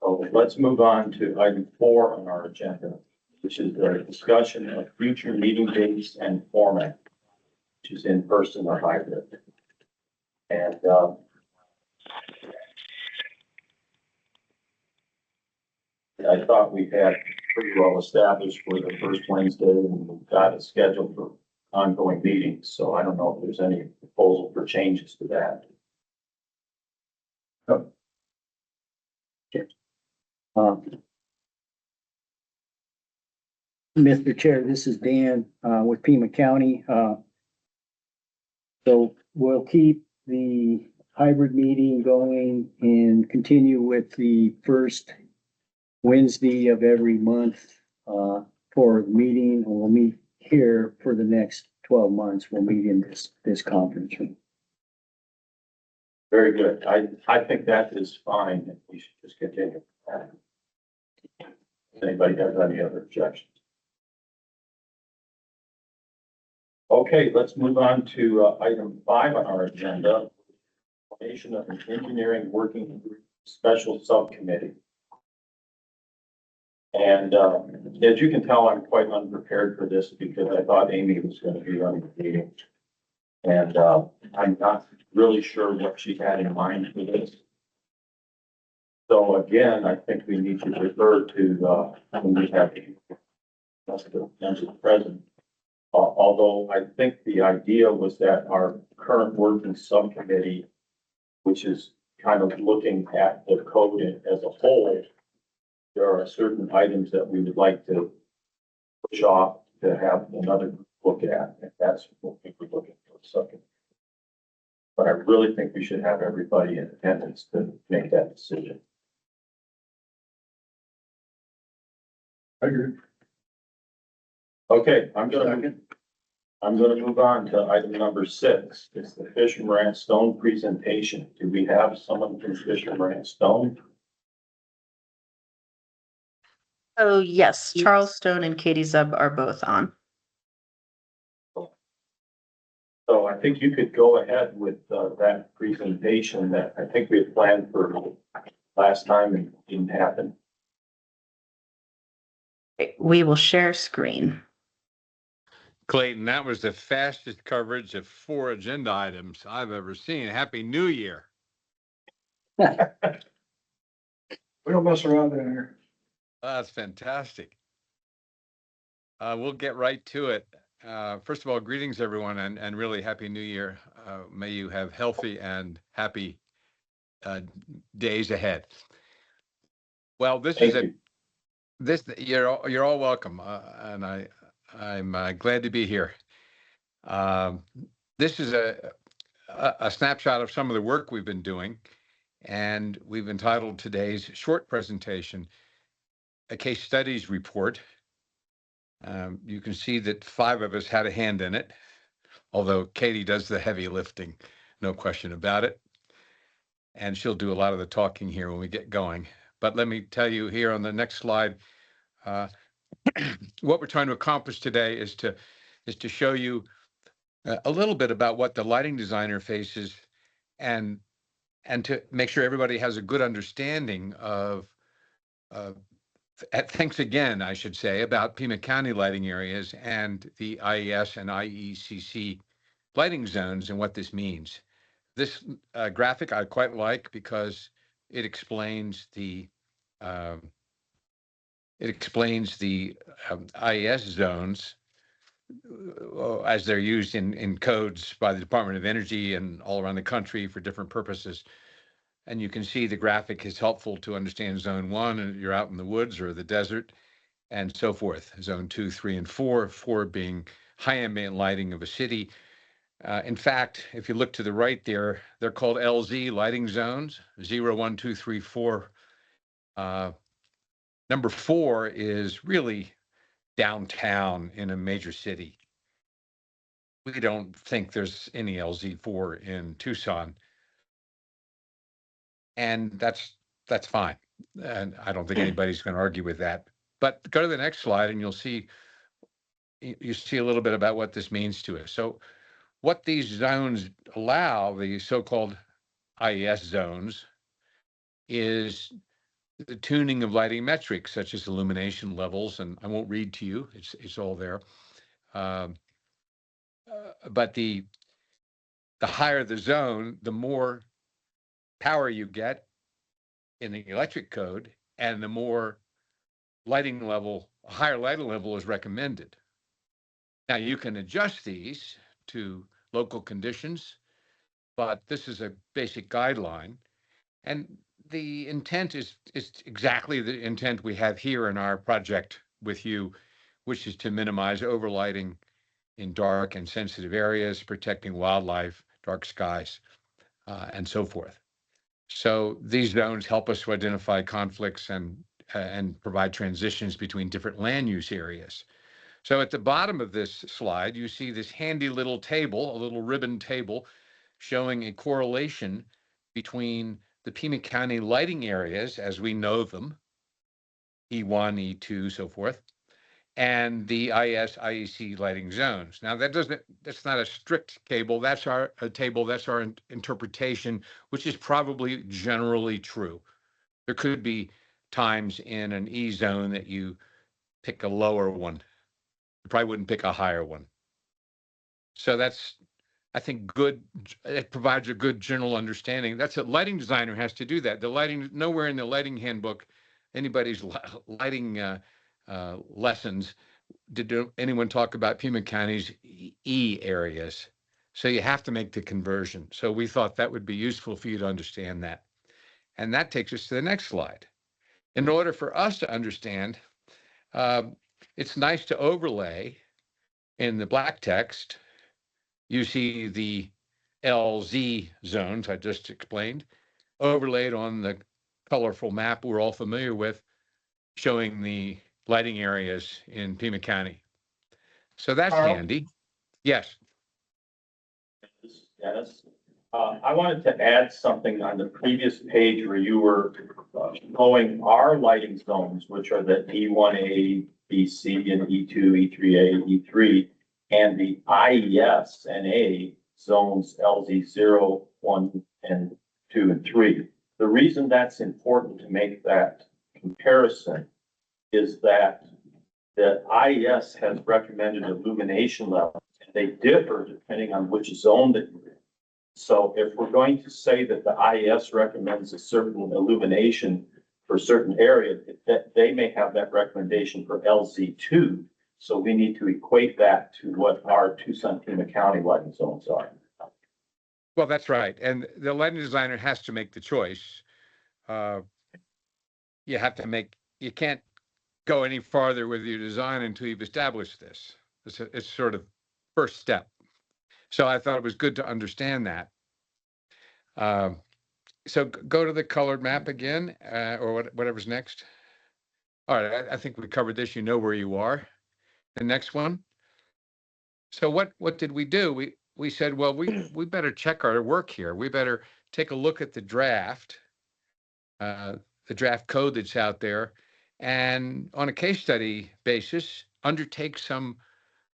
So let's move on to item 4 on our agenda, which is the discussion of future meeting dates and format, which is in person or hybrid. And I thought we had pretty well established for the first Wednesday, and we've got it scheduled for ongoing meetings. So I don't know if there's any proposal for changes to that. Mr. Chair, this is Dan, with Pima County. So we'll keep the hybrid meeting going and continue with the first Wednesday of every month, for the meeting. And we'll meet here for the next 12 months. We'll meet in this conference room. Very good. I think that is fine, and we should just continue. If anybody has any other objections? Okay, let's move on to item 5 on our agenda. Formation of an engineering working group special subcommittee. And as you can tell, I'm quite unprepared for this because I thought Amy was going to be running the meeting. And I'm not really sure what she had in mind for this. So again, I think we need to refer to when we have the president. Although I think the idea was that our current working subcommittee, which is kind of looking at the code as a whole, there are certain items that we would like to push off to have another group look at, and that's what we were looking for a second. But I really think we should have everybody in attendance to make that decision. I agree. Okay, I'm gonna move on to item number 6. It's the Fisher Moran Stone presentation. Do we have someone from Fisher Moran Stone? Oh, yes, Charles Stone and Katie Zub are both on. So I think you could go ahead with that presentation that I think we had planned for last time and didn't happen. We will share screen. Clayton, that was the fastest coverage of 4 agenda items I've ever seen. Happy New Year. We don't mess around down here. That's fantastic. We'll get right to it. First of all, greetings, everyone, and really Happy New Year. May you have healthy and happy days ahead. Well, you're all welcome, and I'm glad to be here. This is a snapshot of some of the work we've been doing, and we've entitled today's short presentation, A Case Studies Report. You can see that 5 of us had a hand in it, although Katie does the heavy lifting, no question about it. And she'll do a lot of the talking here when we get going. But let me tell you here on the next slide, what we're trying to accomplish today is to show you a little bit about what the lighting designer faces, and to make sure everybody has a good understanding of thanks again, I should say, about Pima County lighting areas and the IES and IECC lighting zones and what this means. This graphic I quite like because it explains the IES zones as they're used in codes by the Department of Energy and all around the country for different purposes. And you can see the graphic is helpful to understand zone 1, and you're out in the woods or the desert, and so forth. Zone 2, 3, and 4, 4 being high ambient lighting of a city. In fact, if you look to the right there, they're called LZ lighting zones, 0, 1, 2, 3, 4. Number 4 is really downtown in a major city. We don't think there's any LZ4 in Tucson. And that's fine. And I don't think anybody's going to argue with that. But go to the next slide and you see a little bit about what this means to us. So what these zones allow, the so-called IES zones, is the tuning of lighting metrics such as illumination levels, and I won't read to you, it's all there. Um, but the higher the zone, the more power you get in the electric code, and the more lighting level, a higher lighting level is recommended. Now you can adjust these to local conditions, but this is a basic guideline. And the intent is exactly the intent we have here in our project with you, which is to minimize overlighting in dark and sensitive areas, protecting wildlife, dark skies, and so forth. So these zones help us to identify conflicts and provide transitions between different land use areas. So at the bottom of this slide, you see this handy little table, a little ribbon table, showing a correlation between the Pima County lighting areas as we know them, E1, E2, so forth, and the IEC lighting zones. Now that's not a strict table. That's our interpretation, which is probably generally true. There could be times in an E zone that you pick a lower one. You probably wouldn't pick a higher one. So that's, I think, good. It provides a good general understanding. That's a lighting designer has to do that. The lighting, nowhere in the lighting handbook, anybody's lighting lessons, did anyone talk about Pima County's E areas? So you have to make the conversion. So we thought that would be useful for you to understand that. And that takes us to the next slide. In order for us to understand, it's nice to overlay in the black text. You see the LZ zones I just explained, overlaid on the colorful map we're all familiar with, showing the lighting areas in Pima County. So that's Carl? handy. Yes. Dennis, I wanted to add something on the previous page where you were showing our lighting zones, which are the E1A, BC, and E2, E3A, E3, and the IES and A zones LZ 0, 1, and 2, and 3. The reason that's important to make that comparison is that the IES has recommended illumination levels, and they differ depending on which zone that you're in. So if we're going to say that the IES recommends a certain illumination for a certain area, that they may have that recommendation for LZ2. So we need to equate that to what our Tucson Pima County lighting zones are. Well, that's right. And the lighting designer has to make the choice. You have to make, you can't go any farther with your design until you've established this. It's sort of first step. So I thought it was good to understand that. So go to the colored map again, or whatever's next. All right, I think we covered this. You know where you are. The next one. So what did we do? We said, well, we better check our work here. We better take a look at the draft code that's out there, and on a case study basis, undertake some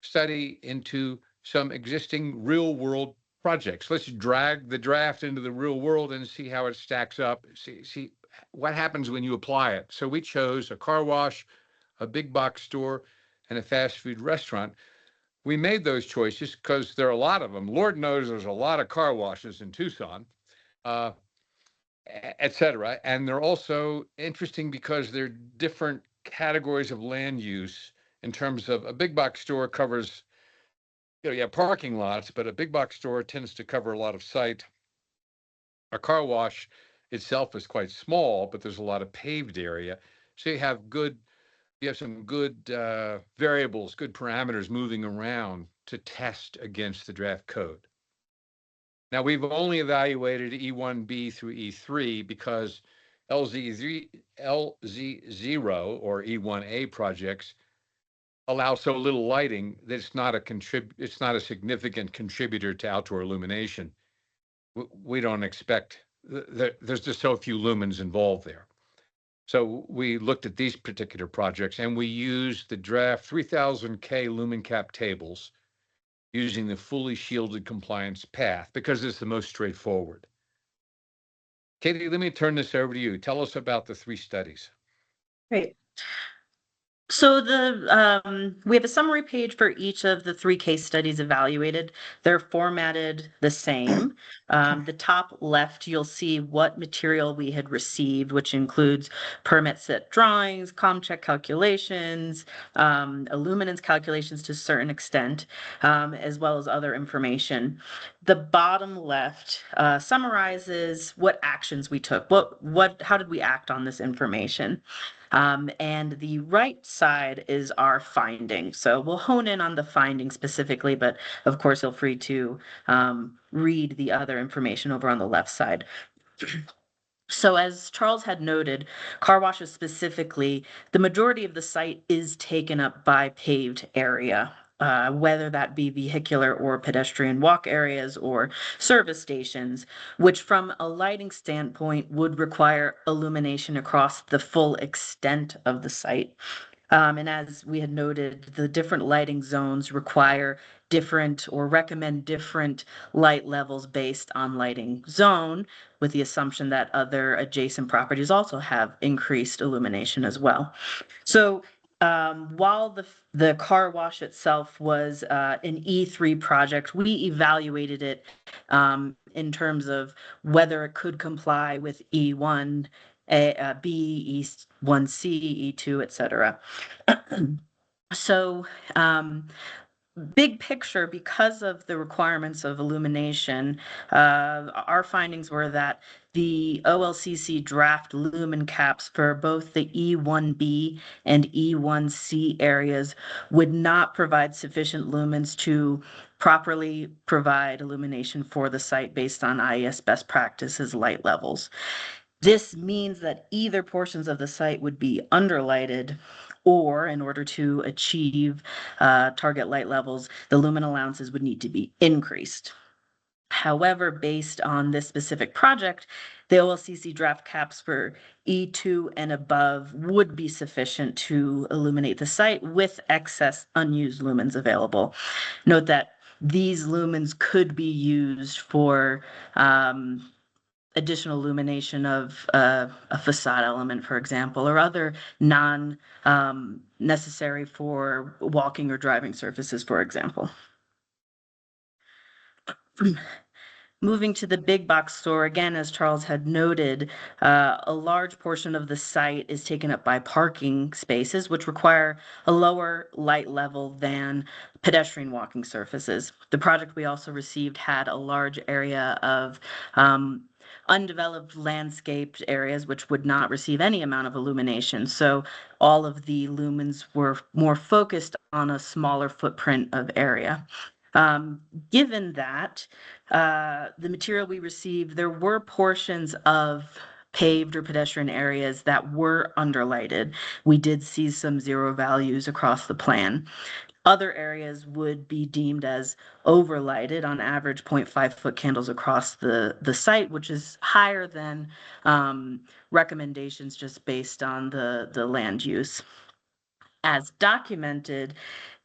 study into some existing real world projects. Let's drag the draft into the real world and see how it stacks up. See what happens when you apply it. So we chose a car wash, a big box store, and a fast food restaurant. We made those choices because there are a lot of them. Lord knows there's a lot of car washes in Tucson, et cetera. And they're also interesting because they're different categories of land use in terms of a big box store covers, you have parking lots, but a big box store tends to cover a lot of site. A car wash itself is quite small, but there's a lot of paved area. So you have some good variables, good parameters moving around to test against the draft code. Now we've only evaluated E1B through E3 because LZ0 or E1A projects allow so little lighting that it's not a significant contributor to outdoor illumination. We don't expect, there's just so few lumens involved there. So we looked at these particular projects and we used the draft 3000K lumen cap tables using the fully shielded compliance path because it's the most straightforward. Katie, let me turn this over to you. Tell us about the 3 studies. Great. So we have a summary page for each of the 3 case studies evaluated. They're formatted the same. The top left, you'll see what material we had received, which includes permit set drawings, ComCheck calculations, illuminance calculations to a certain extent, as well as other information. The bottom left summarizes what actions we took. How did we act on this information? And the right side is our findings. So we'll hone in on the findings specifically, but of course, feel free to read the other information over on the left side. So as Charles had noted, car washes specifically, the majority of the site is taken up by paved area. Whether that be vehicular or pedestrian walk areas or service stations, which from a lighting standpoint would require illumination across the full extent of the site. And as we had noted, the different lighting zones require different or recommend different light levels based on lighting zone, with the assumption that other adjacent properties also have increased illumination as well. So while the car wash itself was an E3 project, we evaluated it in terms of whether it could comply with E1, B, E1C, E2, etc. So big picture, because of the requirements of illumination, our findings were that the OLCC draft lumen caps for both the E1B and E1C areas would not provide sufficient lumens to properly provide illumination for the site based on IES best practices light levels. This means that either portions of the site would be underlighted, or in order to achieve target light levels, the lumen allowances would need to be increased. However, based on this specific project, the OLCC draft caps for E2 and above would be sufficient to illuminate the site with excess unused lumens available. Note that these lumens could be used for additional illumination of a facade element, for example, or other non-necessary for walking or driving surfaces, for example. Moving to the big box store, again, as Charles had noted, a large portion of the site is taken up by parking spaces, which require a lower light level than pedestrian walking surfaces. The project we also received had a large area of undeveloped landscaped areas, which would not receive any amount of illumination. So all of the lumens were more focused on a smaller footprint of area. Given that, the material we received, there were portions of paved or pedestrian areas that were underlighted. We did see some 0 values across the plan. Other areas would be deemed as overlighted, on average 0.5 foot candles across the site, which is higher than recommendations just based on the land use. As documented,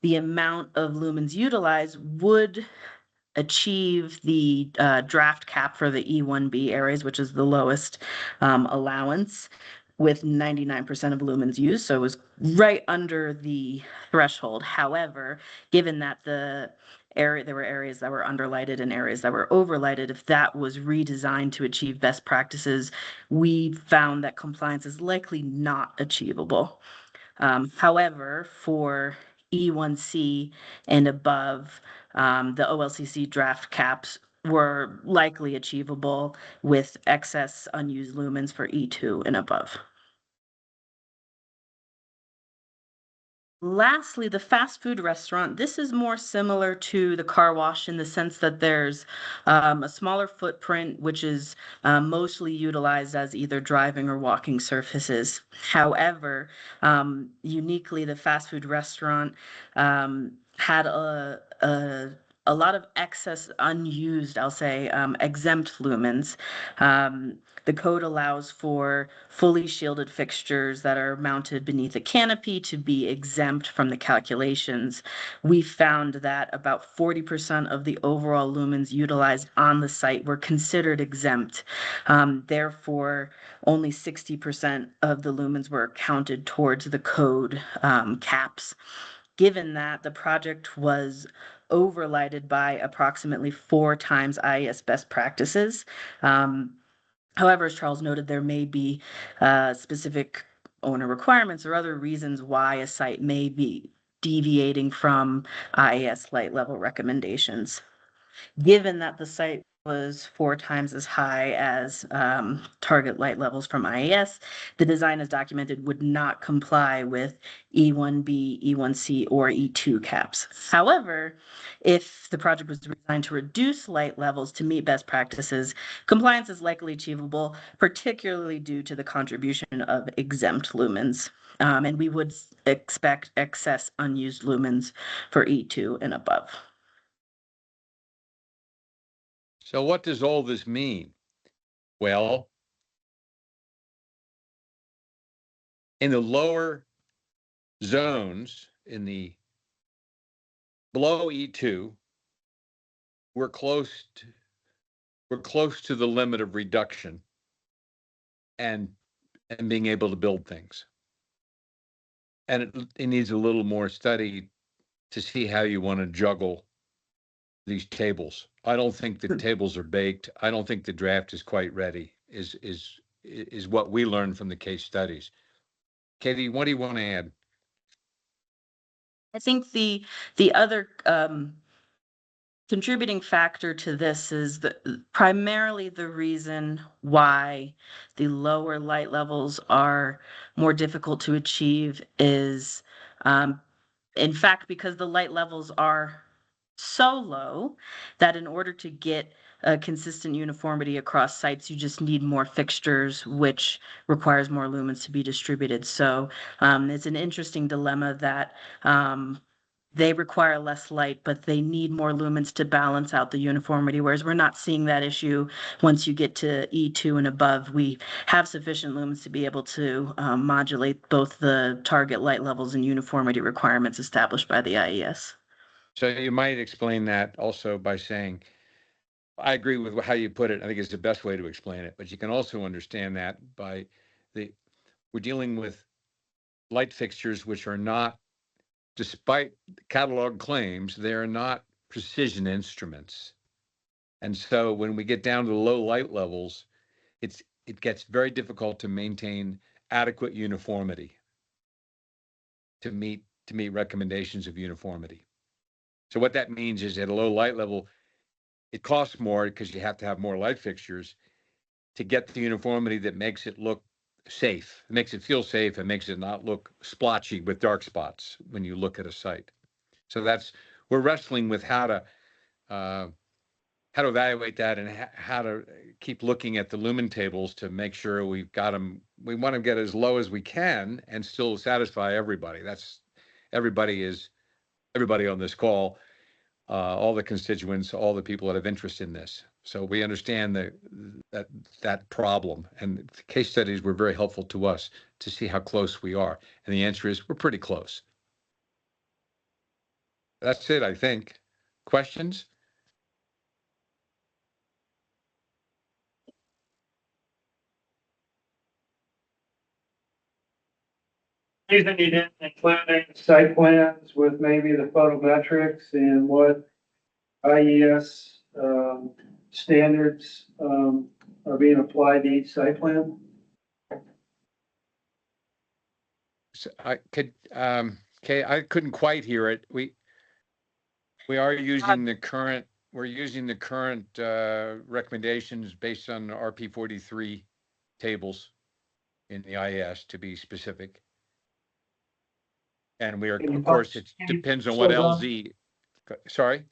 the amount of lumens utilized would achieve the draft cap for the E1B areas, which is the lowest allowance, with 99% of lumens used. So it was right under the threshold. However, given that there were areas that were underlighted and areas that were overlighted, if that was redesigned to achieve best practices, we found that compliance is likely not achievable. However, for E1C and above, the OLCC draft caps were likely achievable with excess unused lumens for E2 and above. Lastly, the fast food restaurant. This is more similar to the car wash in the sense that there's a smaller footprint, which is mostly utilized as either driving or walking surfaces. However, uniquely, the fast food restaurant had a lot of excess unused, I'll say, exempt lumens. The code allows for fully shielded fixtures that are mounted beneath a canopy to be exempt from the calculations. We found that about 40% of the overall lumens utilized on the site were considered exempt. Therefore, only 60% of the lumens were counted towards the code caps. Given that the project was overlighted by approximately 4 times IES best practices. However, as Charles noted, there may be specific owner requirements or other reasons why a site may be deviating from IES light level recommendations. Given that the site was 4 times as high as target light levels from IES, the design as documented would not comply with E1B, E1C, or E2 caps. However, if the project was designed to reduce light levels to meet best practices, compliance is likely achievable, particularly due to the contribution of exempt lumens. And we would expect excess unused lumens for E2 and above. So what does all this mean? Well, in the lower zones, in the below E2, we're close to the limit of reduction and being able to build things. And it needs a little more study to see how you want to juggle these tables. I don't think the tables are baked. I don't think the draft is quite ready, is what we learned from the case studies. Katie, what do you want to add? I think the other contributing factor to this is primarily the reason why the lower light levels are more difficult to achieve is, in fact, because the light levels are so low that in order to get a consistent uniformity across sites, you just need more fixtures, which requires more lumens to be distributed. So it's an interesting dilemma that they require less light, but they need more lumens to balance out the uniformity, whereas we're not seeing that issue once you get to E2 and above. We have sufficient lumens to be able to modulate both the target light levels and uniformity requirements established by the IES. So you might explain that also by saying, I agree with how you put it. I think it's the best way to explain it, but you can also understand that by we're dealing with light fixtures which are not, despite catalog claims, they are not precision instruments. And so when we get down to the low light levels, it gets very difficult to maintain adequate uniformity to meet recommendations of uniformity. So what that means is at a low light level, it costs more because you have to have more light fixtures to get the uniformity that makes it look safe, makes it feel safe, and makes it not look splotchy with dark spots when you look at a site. So we're wrestling with how to evaluate that and how to keep looking at the lumen tables to make sure we've got them. We want to get as low as we can and still satisfy everybody. That's everybody on this call, all the constituents, all the people that have interest in this. So we understand that problem, and the case studies were very helpful to us to see how close we are. And the answer is we're pretty close. That's it, I think. Questions? Reason you didn't include any site plans with maybe the photometrics and what IES standards are being applied to each site plan? So I could, Kay, I couldn't quite hear it. We are using the current, recommendations based on RP 43 tables in the IS, to be specific. And we are, of course, it depends on what LZ, sorry?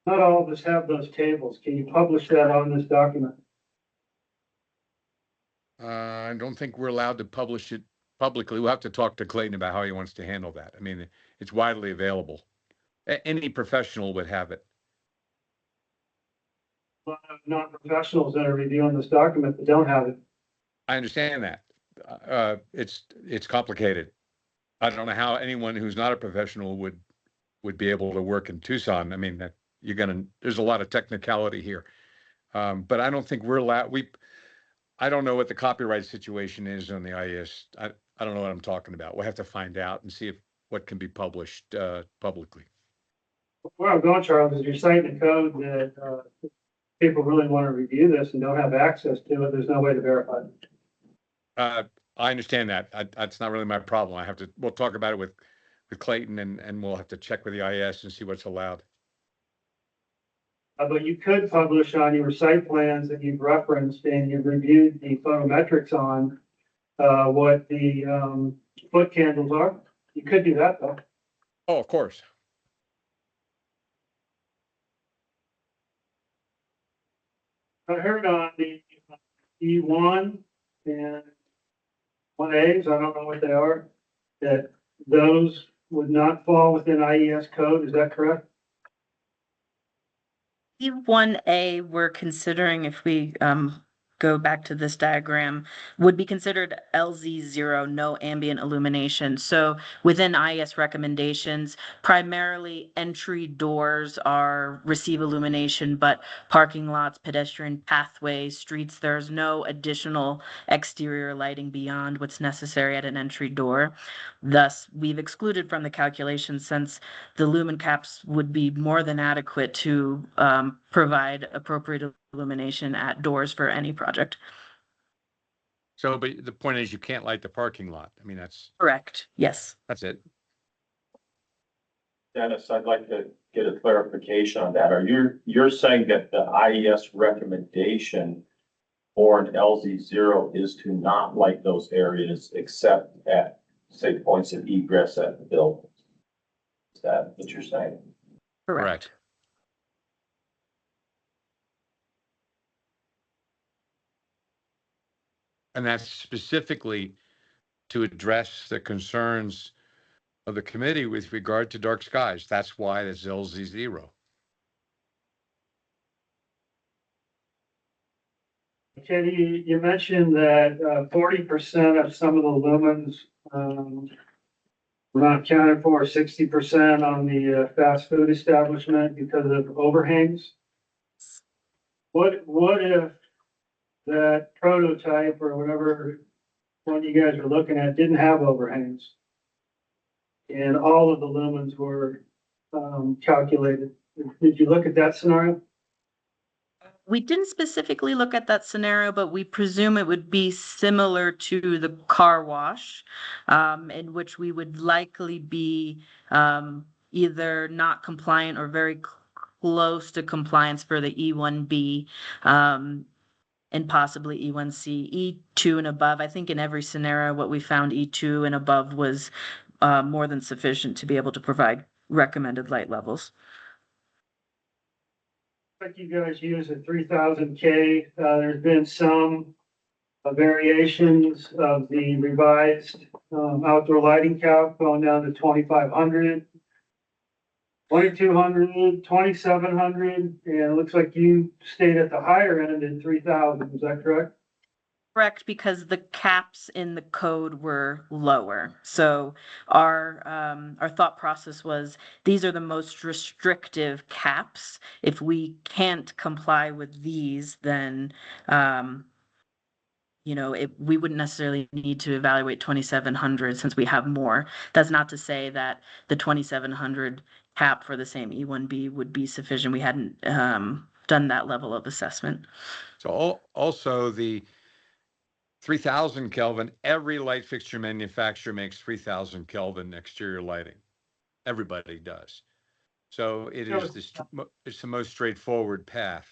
Not all of us have those tables. Can you publish that on this document? I don't think we're allowed to publish it publicly. We'll have to talk to Clayton about how he wants to handle that. I mean, it's widely available. Any professional would have it. a lot of non-professionals that are reviewing this document that don't have it. I understand that. It's complicated. I don't know how anyone who's not a professional would be able to work in Tucson. I mean, that there's a lot of technicality here. But I don't think we're allowed, I don't know what the copyright situation is on the IES. I don't know what I'm talking about. We'll have to find out and see what can be published, publicly. Where I'm going, Charles, is you're citing a code that, people really want to review this and don't have access to it. There's no way to verify it. I understand that. That's not really my problem. We'll talk about it with Clayton and we'll have to check with the IES and see what's allowed. But you could publish on your site plans that you've referenced and you've reviewed the photometrics on, what the, foot candles are. You could do that though. Oh, of course. I heard on the E1 and 1As, I don't know what they are, that those would not fall within IES code. Is that correct? E1A, we're considering, if we go back to this diagram, would be considered LZ0, no ambient illumination. So within IES recommendations, primarily entry doors receive illumination, but parking lots, pedestrian pathways, streets, there's no additional exterior lighting beyond what's necessary at an entry door. Thus, we've excluded from the calculation, since the lumen caps would be more than adequate to provide appropriate illumination at doors for any project. So, but the point is you can't light the parking lot. I mean, that's Correct. Yes. it. Dennis, I'd like to get a clarification on that. You're saying that the IES recommendation for an LZ0 is to not light those areas except at, say, points of egress at the building? Is that what you're saying? Correct. And that's specifically to address the concerns of the committee with regard to dark skies. That's why it's LZ0. Katie, you mentioned that 40% of some of the lumens were not accounted for, 60% on the fast food establishment because of overhangs. What if that prototype or whatever one you guys are looking at didn't have overhangs and all of the lumens were calculated? Did you look at that scenario? We didn't specifically look at that scenario, but we presume it would be similar to the car wash, in which we would likely be either not compliant or very close to compliance for the E1B, and possibly E1C, E2 and above. I think in every scenario, what we found E2 and above was more than sufficient to be able to provide recommended light levels. Like you guys use a 3000K, there's been some variations of the revised outdoor lighting count going down to 2500, 2200, 2700, and it looks like you stayed at the higher end in 3000. Is that correct? Correct, because the caps in the code were lower. So our thought process was, these are the most restrictive caps. If we can't comply with these, then we wouldn't necessarily need to evaluate 2700 since we have more. That's not to say that the 2700 cap for the same E1B would be sufficient. We hadn't done that level of assessment. So also the 3000 Kelvin, every light fixture manufacturer makes 3000 Kelvin exterior lighting. Everybody does. So it's the most straightforward path.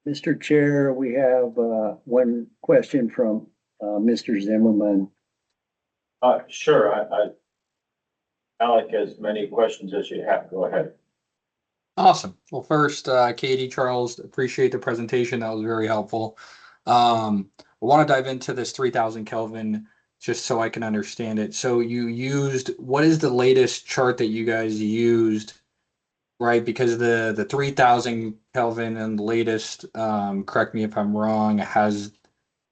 Mr. Chair, we have one question from Mr. Zimmerman. Sure, Alec, as many questions as you have, go ahead. Awesome. Well, first, Katie, Charles, appreciate the presentation. That was very helpful. I want to dive into this 3000 Kelvin just so I can understand it. So you used, what is the latest chart that you guys used? Right, because the 3000 Kelvin and the latest, correct me if I'm wrong, has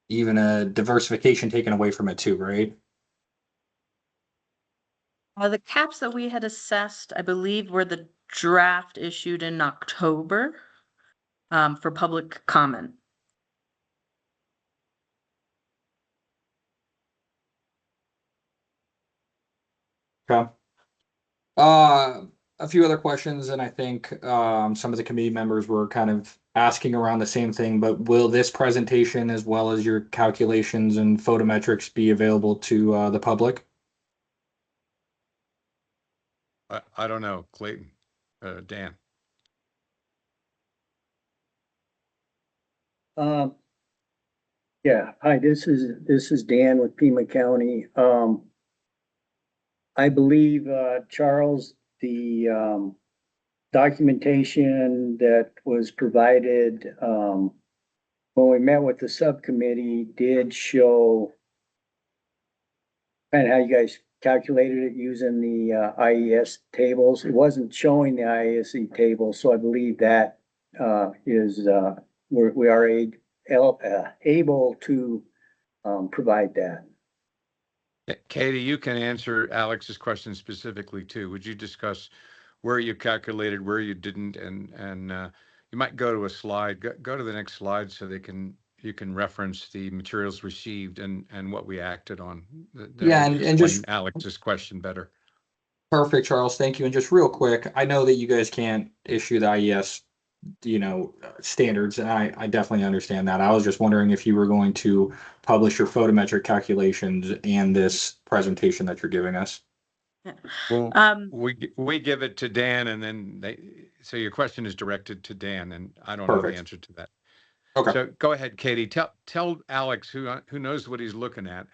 even a diversification taken away from it too, right? The caps that we had assessed, I believe, were the draft issued in October for public comment. Okay. A few other questions, and I think some of the committee members were kind of asking around the same thing, but will this presentation as well as your calculations and photometrics be available to the public? I don't know, Clayton, Dan. Um, yeah, hi, this is Dan with Pima County. I believe, Charles, the, documentation that was provided, when we met with the subcommittee did show kind of how you guys calculated it using the, IES tables. It wasn't showing the IESE table, so I believe that, is, we are able to, provide that. Katie, you can answer Alex's question specifically too. Would you discuss where you calculated, where you didn't, and you might go to a slide, go to the next slide so you can reference the materials received and what we acted on. That'll Yeah, and explain just Alex's question better. perfect, Charles. Thank you. And just real quick, I know that you guys can't issue the IES, standards, and I definitely understand that. I was just wondering if you were going to publish your photometric calculations and this presentation that you're giving us. Well, Um, we give it to Dan, and then so your question is directed to Dan, and I don't know the Perfect. answer to that. Okay. So go ahead, Katie. Tell Alex who knows what he's looking at,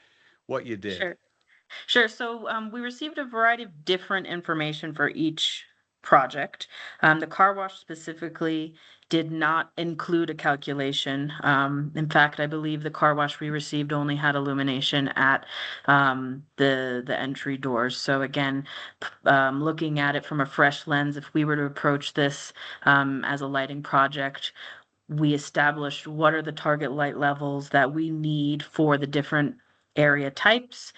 what you did. Sure. Sure. So we received a variety of different information for each project. The car wash specifically did not include a calculation. In fact, I believe the car wash we received only had illumination at the entry doors. So again, looking at it from a fresh lens, if we were to approach this as a lighting project, we established what are the target light levels that we need for the different area types,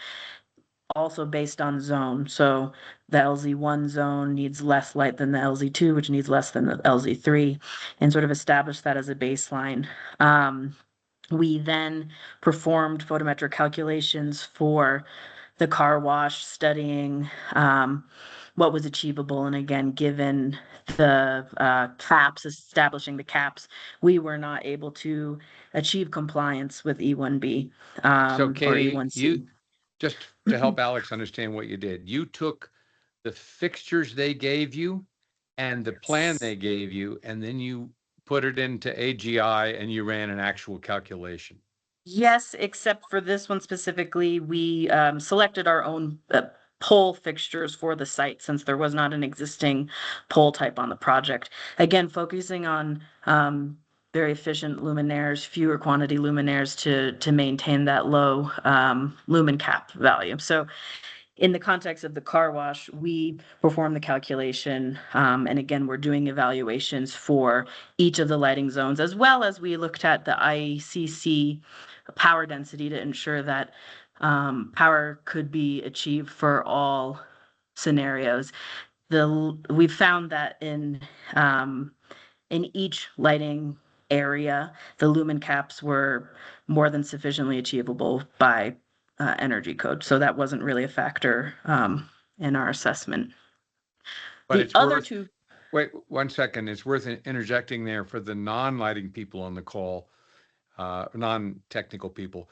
also based on zone. So the LZ1 zone needs less light than the LZ2, which needs less than the LZ3, and sort of establish that as a baseline. We then performed photometric calculations for the car wash, studying what was achievable. And again, given the caps, establishing the caps, we were not able to achieve compliance with E1B So or Katie, E1C. just to help Alex understand what you did, you took the fixtures they gave you and the plan they gave you, and then you put it into AGI and you ran an actual calculation. Yes, except for this one specifically, we selected our own pole fixtures for the site since there was not an existing pole type on the project. Again, focusing on very efficient luminaires, fewer quantity luminaires to maintain that low lumen cap value. So in the context of the car wash, we perform the calculation, and again, we're doing evaluations for each of the lighting zones, as well as we looked at the ICC power density to ensure that power could be achieved for all scenarios. We found that in each lighting area, the lumen caps were more than sufficiently achievable by energy code. So that wasn't really a factor in our assessment. But The it's other worth, two, wait 1 second, it's worth interjecting there for the non-lighting people on the call, non-technical people.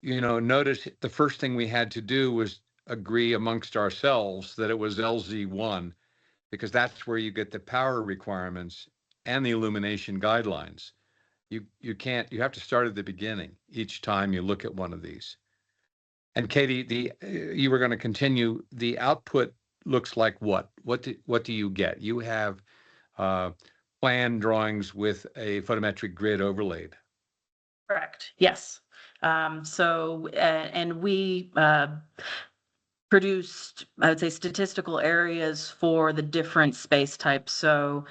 Notice the first thing we had to do was agree amongst ourselves that it was LZ1, because that's where you get the power requirements and the illumination guidelines. You have to start at the beginning each time you look at one of these. And Katie, you were going to continue. The output looks like what? What do you get? You have plan drawings with a photometric grid overlaid. correct, yes. And we produced, I would say, statistical areas for the different space types. So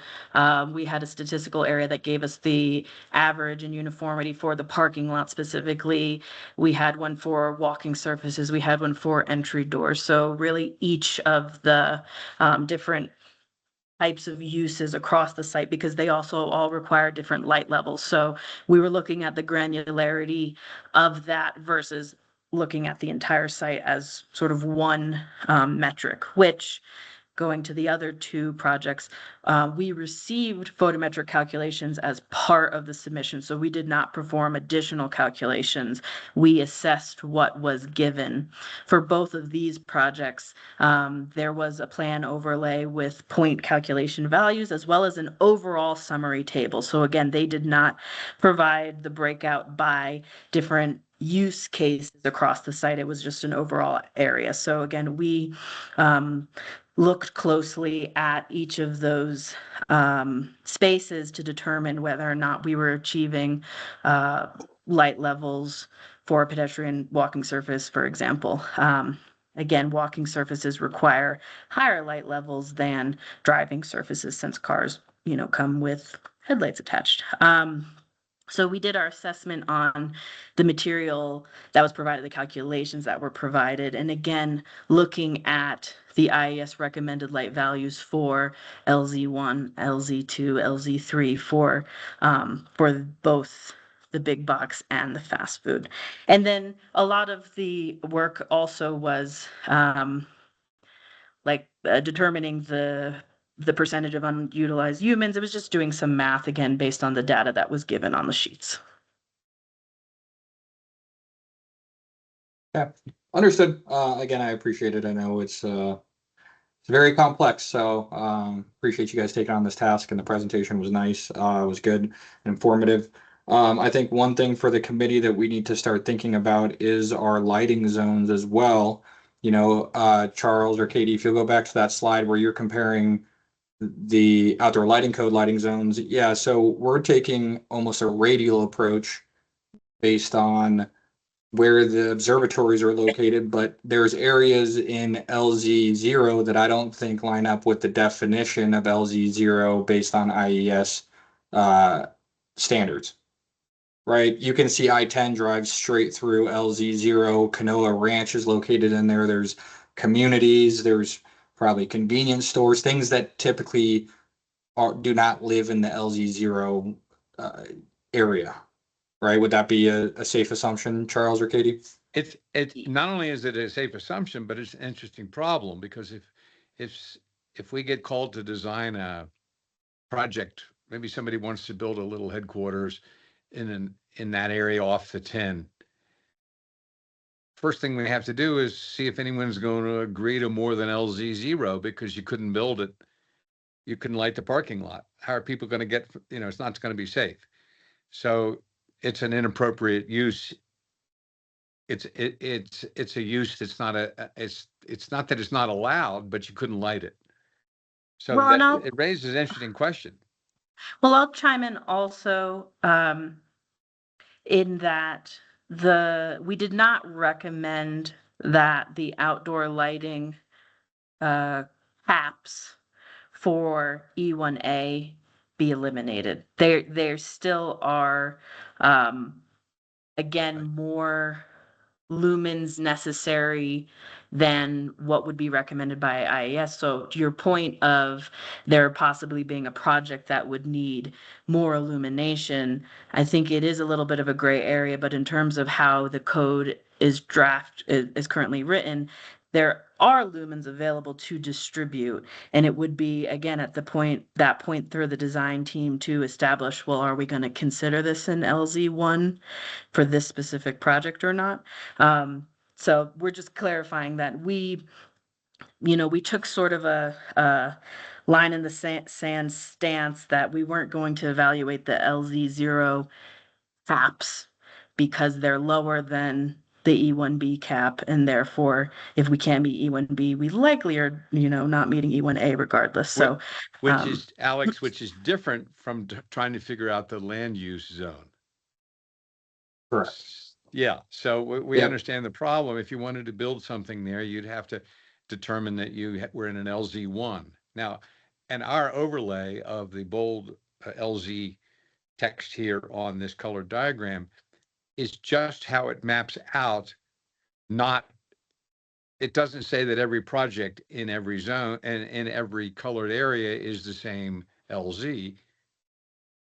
we had a statistical area that gave us the average and uniformity for the parking lot specifically. We had one for walking surfaces. We had one for entry doors. So really each of the different types of uses across the site, because they also all require different light levels. So we were looking at the granularity of that versus looking at the entire site as sort of one metric, which, going to the other two projects, we received photometric calculations as part of the submission. So we did not perform additional calculations. We assessed what was given. For both of these projects, there was a plan overlay with point calculation values as well as an overall summary table. So again, they did not provide the breakout by different use cases across the site. It was just an overall area. So again, we looked closely at each of those spaces to determine whether or not we were achieving light levels for a pedestrian walking surface, for example. Again, walking surfaces require higher light levels than driving surfaces since cars, come with headlights attached. So we did our assessment on the material that was provided, the calculations that were provided, and again, looking at the IES recommended light values for LZ1, LZ2, LZ3 for both the big box and the fast food. And then a lot of the work also was determining the percentage of unutilized humans. It was just doing some math again based on the data that was given on the sheets. Yeah, understood. Again, I appreciate it. I know it's very complex, so appreciate you guys taking on this task, and the presentation was nice. It was good and informative. I think one thing for the committee that we need to start thinking about is our lighting zones as well. Charles or Katie, if you'll go back to that slide where you're comparing the outdoor lighting code lighting zones. Yeah, so we're taking almost a radial approach based on where the observatories are located, but there's areas in LZ0 that I don't think line up with the definition of LZ0 based on IES standards. Right, you can see I-10 drives straight through LZ0. Canoa Ranch is located in there. There's communities, there's probably convenience stores, things that typically do not live in the LZ0 area. Right? Would that be a safe assumption, Charles or Katie? It's not only is it a safe assumption, but it's an interesting problem, because if we get called to design a project, maybe somebody wants to build a little headquarters in that area off the 10. First thing we have to do is see if anyone's going to agree to more than LZ0, because you couldn't build it. You couldn't light the parking lot. How are people going to get, it's not going to be safe. So it's an inappropriate use. It's a use that's not it's not that it's not allowed, but you couldn't light it. So Well, it raises an interesting question. Well, I'll chime in also in that we did not recommend that the outdoor lighting caps for E1A be eliminated. There still are again more lumens necessary than what would be recommended by IES. So to your point of there possibly being a project that would need more illumination, I think it is a little bit of a gray area, but in terms of how the code is currently written, there are lumens available to distribute, and it would be again at that point through the design team to establish, well, are we going to consider this in LZ1 for this specific project or not? So we're just clarifying that we took sort of a line in the sand stance that we weren't going to evaluate the LZ0 caps because they're lower than the E1B cap, and therefore, if we can't meet E1B, we likely are, not meeting E1A regardless. So, which is, Alex, which is different from trying to figure out the land use zone. Correct. Yeah, so we Yep. understand the problem. If you wanted to build something there, you'd have to determine that were in an LZ1. Now, and our overlay of the bold LZ text here on this colored diagram is just how it maps out, not, it doesn't say that every project in every zone and in every colored area is the same LZ,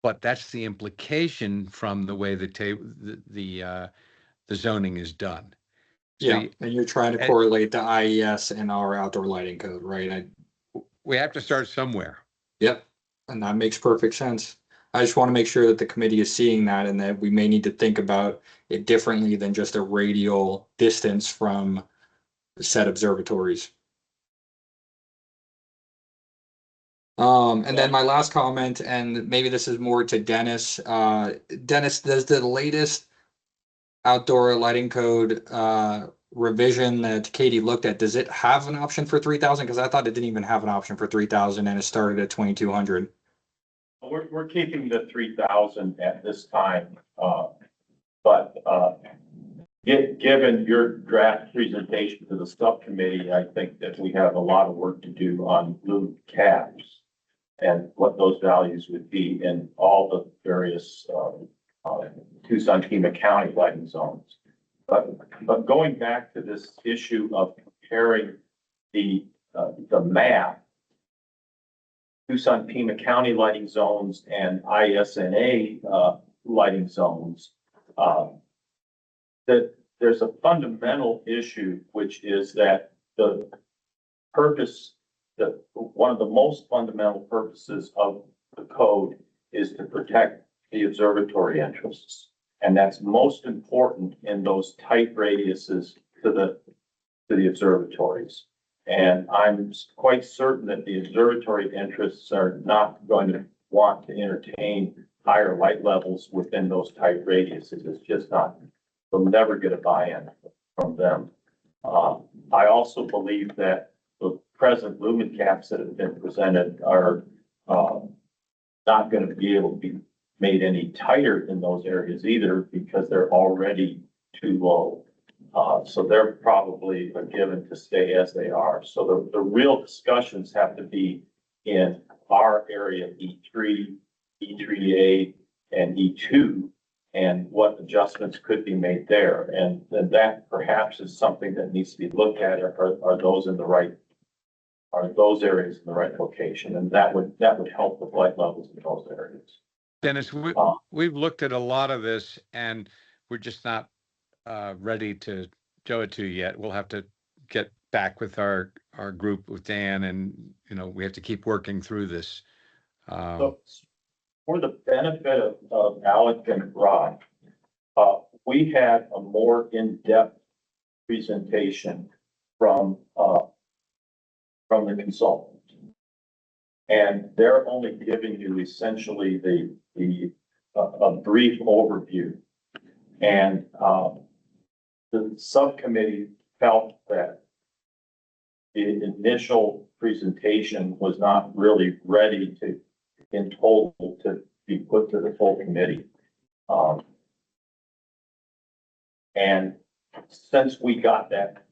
but that's the implication from the way the zoning is done. So Yeah, and you're trying to and correlate the IES and our outdoor lighting code, right? we have to start somewhere. Yep, and that makes perfect sense. I just want to make sure that the committee is seeing that and that we may need to think about it differently than just a radial distance from said observatories. And then my last comment, and maybe this is more to Dennis. Dennis, does the latest outdoor lighting code revision that Katie looked at, does it have an option for 3,000? Because I thought it didn't even have an option for 3,000 and it started at 2,200. We're keeping the 3,000 at this time, but given your draft presentation to the subcommittee, I think that we have a lot of work to do on blue caps and what those values would be in all the various Tucson, Pima County lighting zones. But going back to this issue of comparing the map, Tucson, Pima County lighting zones and ISNA lighting zones, that there's a fundamental issue, which is that the purpose, that one of the most fundamental purposes of the code is to protect the observatory interests. And that's most important in those tight radiuses to the observatories. And I'm quite certain that the observatory interests are not going to want to entertain higher light levels within those tight radiuses. It's just not, they'll never get a buy-in from them. I also believe that the present lumen caps that have been presented are not going to be able to be made any tighter in those areas either, because they're already too low. So they're probably a given to stay as they are. So the real discussions have to be in our area, E3, E3A, and E2, and what adjustments could be made there. And then that perhaps is something that needs to be looked at. Are those in the right, are those areas in the right location? And that would help with light levels in those areas. Dennis, we've looked at a lot of this and we're just not ready to show it to you yet. We'll have to get back with our group with Dan, and we have to keep working through this. So for the benefit of Alec and Rod, we had a more in-depth presentation from the consultant. And they're only giving you essentially a brief overview. And the subcommittee felt that the initial presentation was not really ready in total to be put to the full committee. And since we got that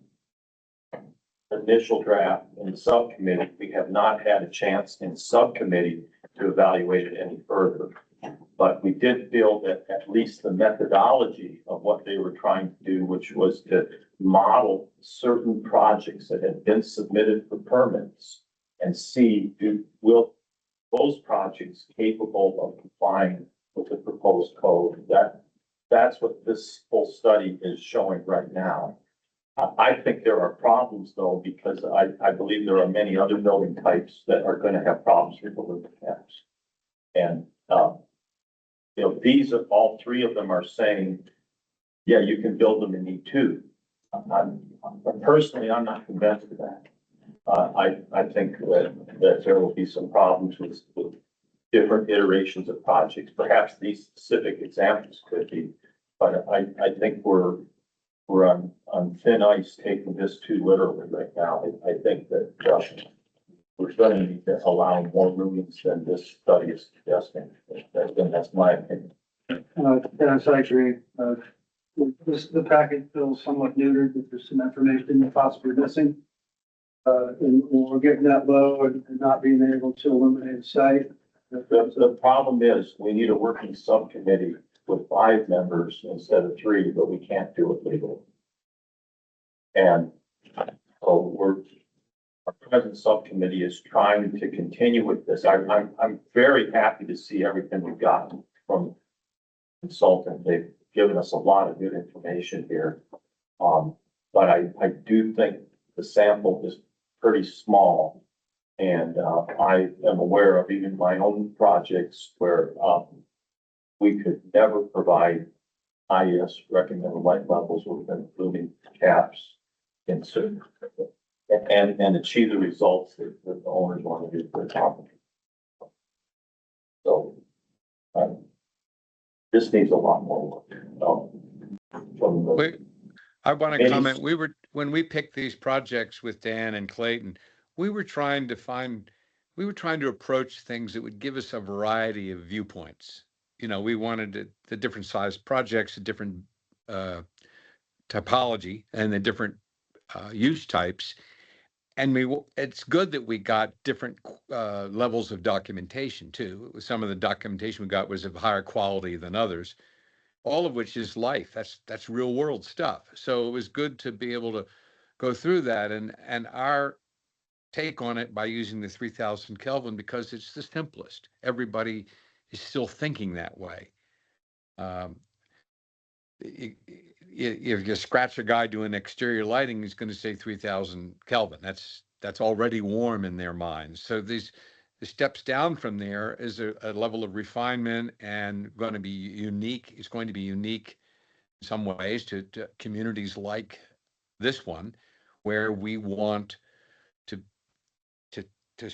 initial draft in the subcommittee, we have not had a chance in subcommittee to evaluate it any further. But we did feel that at least the methodology of what they were trying to do, which was to model certain projects that had been submitted for permits and see, will those projects capable of complying with the proposed code? That's what this full study is showing right now. I think there are problems though, because I believe there are many other building types that are going to have problems with the lumen caps. And, these are all three of them are saying, yeah, you can build them in E2. Personally, I'm not convinced of that. I think that there will be some problems with different iterations of projects. Perhaps these specific examples could be, but I think we're on thin ice taking this too literally right now. I think that we're going to need to allow more lumens than this study is suggesting. That's my opinion. Dennis, I agree. the packet feels somewhat neutered, but there's some information that's possibly missing. And we're getting that low and not being able to eliminate a site. The problem is, we need a working subcommittee with 5 members instead of 3, but we can't do it legally. And so our present subcommittee is trying to continue with this. I'm very happy to see everything we've gotten from consultant. They've given us a lot of good information here. But I do think the sample is pretty small. And, I am aware of even my own projects where, we could never provide IES recommended light levels within looming caps in certain, and achieve the results that the owners want to do for the property. So, this needs a lot more work. From the, I want to Any- comment, when we picked these projects with Dan and Clayton, we were trying to approach things that would give us a variety of viewpoints. You know, we wanted the different size projects, the different typology and the different use types. And it's good that we got different levels of documentation too. Some of the documentation we got was of higher quality than others, all of which is life. That's real world stuff. So it was good to be able to go through that, and our take on it by using the 3000 Kelvin, because it's the simplest. Everybody is still thinking that way. If you scratch a guy doing exterior lighting, he's going to say 3000 Kelvin. That's already warm in their minds. So the steps down from there is a level of refinement and going to be unique. It's going to be unique in some ways to communities like this one, where we want to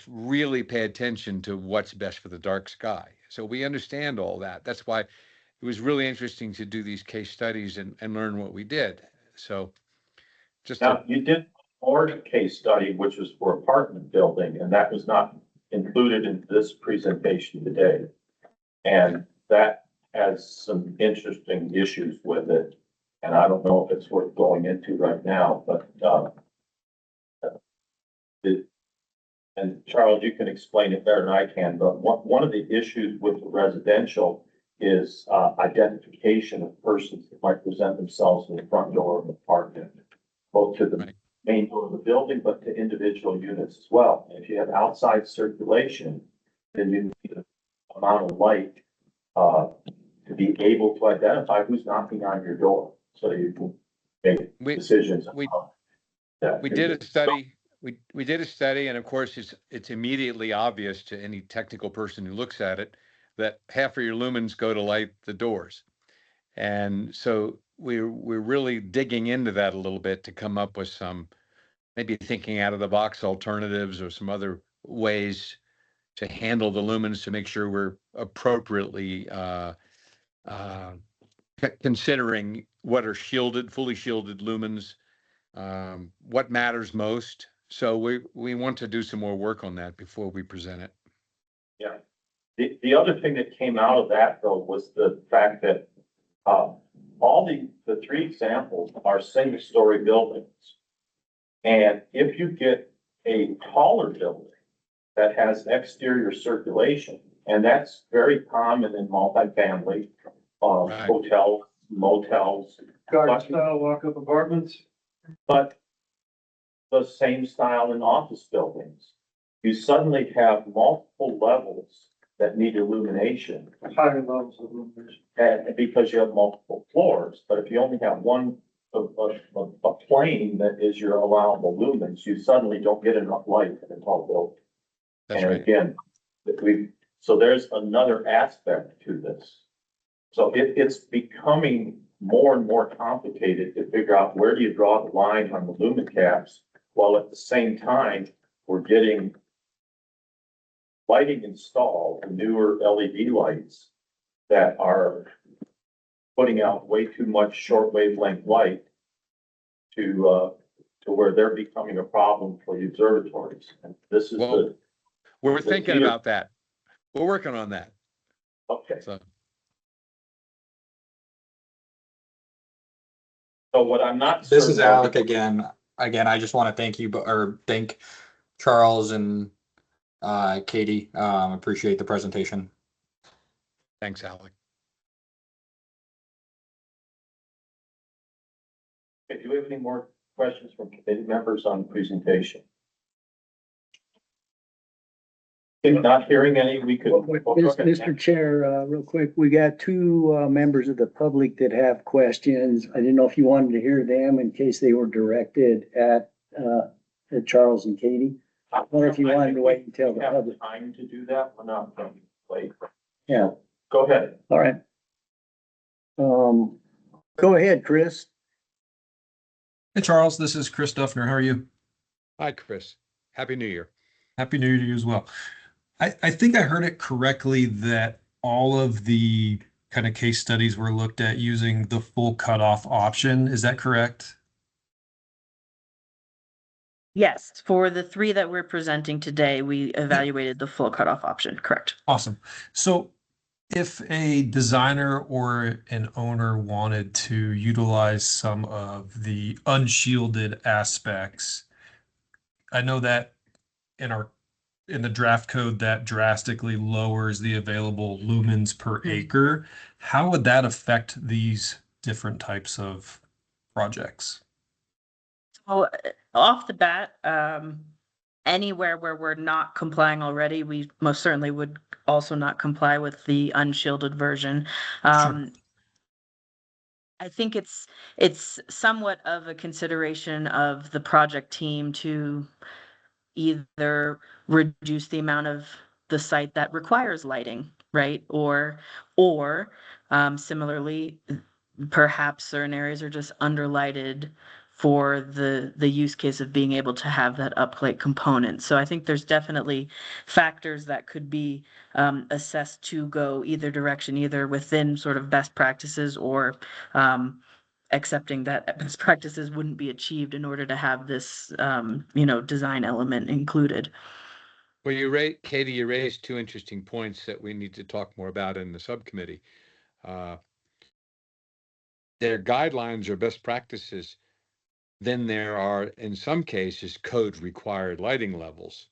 really pay attention to what's best for the dark sky. So we understand all that. That's why it was really interesting to do these case studies and learn what we did. So now, you did a case study, which was for apartment building, and that was not included in this presentation today. And that has some interesting issues with it. And I don't know if it's worth going into right now, but, and Charles, you can explain it better than I can, but one of the issues with the residential is, identification of persons that might present themselves in the front door of the apartment, both to the Right. main door of the building, but to individual units as well. And if you have outside circulation, then you need an amount of light, to be able to identify who's knocking on your door, so you can make decisions. we that. did a study. We did a study, and of course, it's immediately obvious to any technical person who looks at it that half of your lumens go to light the doors. And so we're really digging into that a little bit to come up with some maybe thinking out of the box alternatives or some other ways to handle the lumens to make sure we're appropriately considering what are fully shielded lumens, what matters most. So we want to do some more work on that before we present it. Yeah. The other thing that came out of that, though, was the fact that, all the 3 examples are single-story buildings. And if you get a taller building that has exterior circulation, and that's very common in multifamily, Right. hotels, motels, Garden style walk-up apartments. but the same style in office buildings. You suddenly have multiple levels that need illumination, Higher levels of illumination. and because you have multiple floors. But if you only have one, a plane that is your allowable lumens, you suddenly don't get enough light in a tall building. That's And right. again, so there's another aspect to this. So it's becoming more and more complicated to figure out where do you draw the line on the lumen caps, while at the same time, we're getting lighting installed, newer LED lights that are putting out way too much short wavelength light to where they're becoming a problem for the observatories. And this is Well, we're the thinking theater- about that. We're working on that. okay. So So what I'm not. This is certain of- Alec again. Again, I just want to thank you, or thank Charles and Katie. Appreciate the presentation. Thanks, Alec. Okay, do we have any more questions from committee members on the presentation? If not hearing any, we could. Well, Oh, go ahead. Mr. Chair, real quick, we got two members of the public that have questions. I didn't know if you wanted to hear them in case they were directed at Charles and Katie. Or if you I wanted think to wait we until the have public. time to do that. We're not going to be late. Yeah, Go ahead. all right. Go ahead, Chris. Hey, Charles, this is Chris Duffner. How are you? Hi, Chris. Happy New Year. Happy New Year to you as well. I think I heard it correctly that all of the kind of case studies were looked at using the full cutoff option. Is that correct? Yes, for the three that we're presenting today, we evaluated the full cutoff option, correct? Awesome. So if a designer or an owner wanted to utilize some of the unshielded aspects, I know that in the draft code that drastically lowers the available lumens per acre. How would that affect these different types of projects? So off the bat, anywhere where we're not complying already, we most certainly would also not comply with the unshielded version. Sure. I think it's somewhat of a consideration of the project team to either reduce the amount of the site that requires lighting, right? Or similarly, perhaps certain areas are just underlighted for the use case of being able to have that uplight component. So I think there's definitely factors that could be assessed to go either direction, either within sort of best practices or accepting that best practices wouldn't be achieved in order to have this, design element included. Well, Katie, you raised two interesting points that we need to talk more about in the subcommittee. Their guidelines are best practices. Then there are, in some cases, code required lighting levels.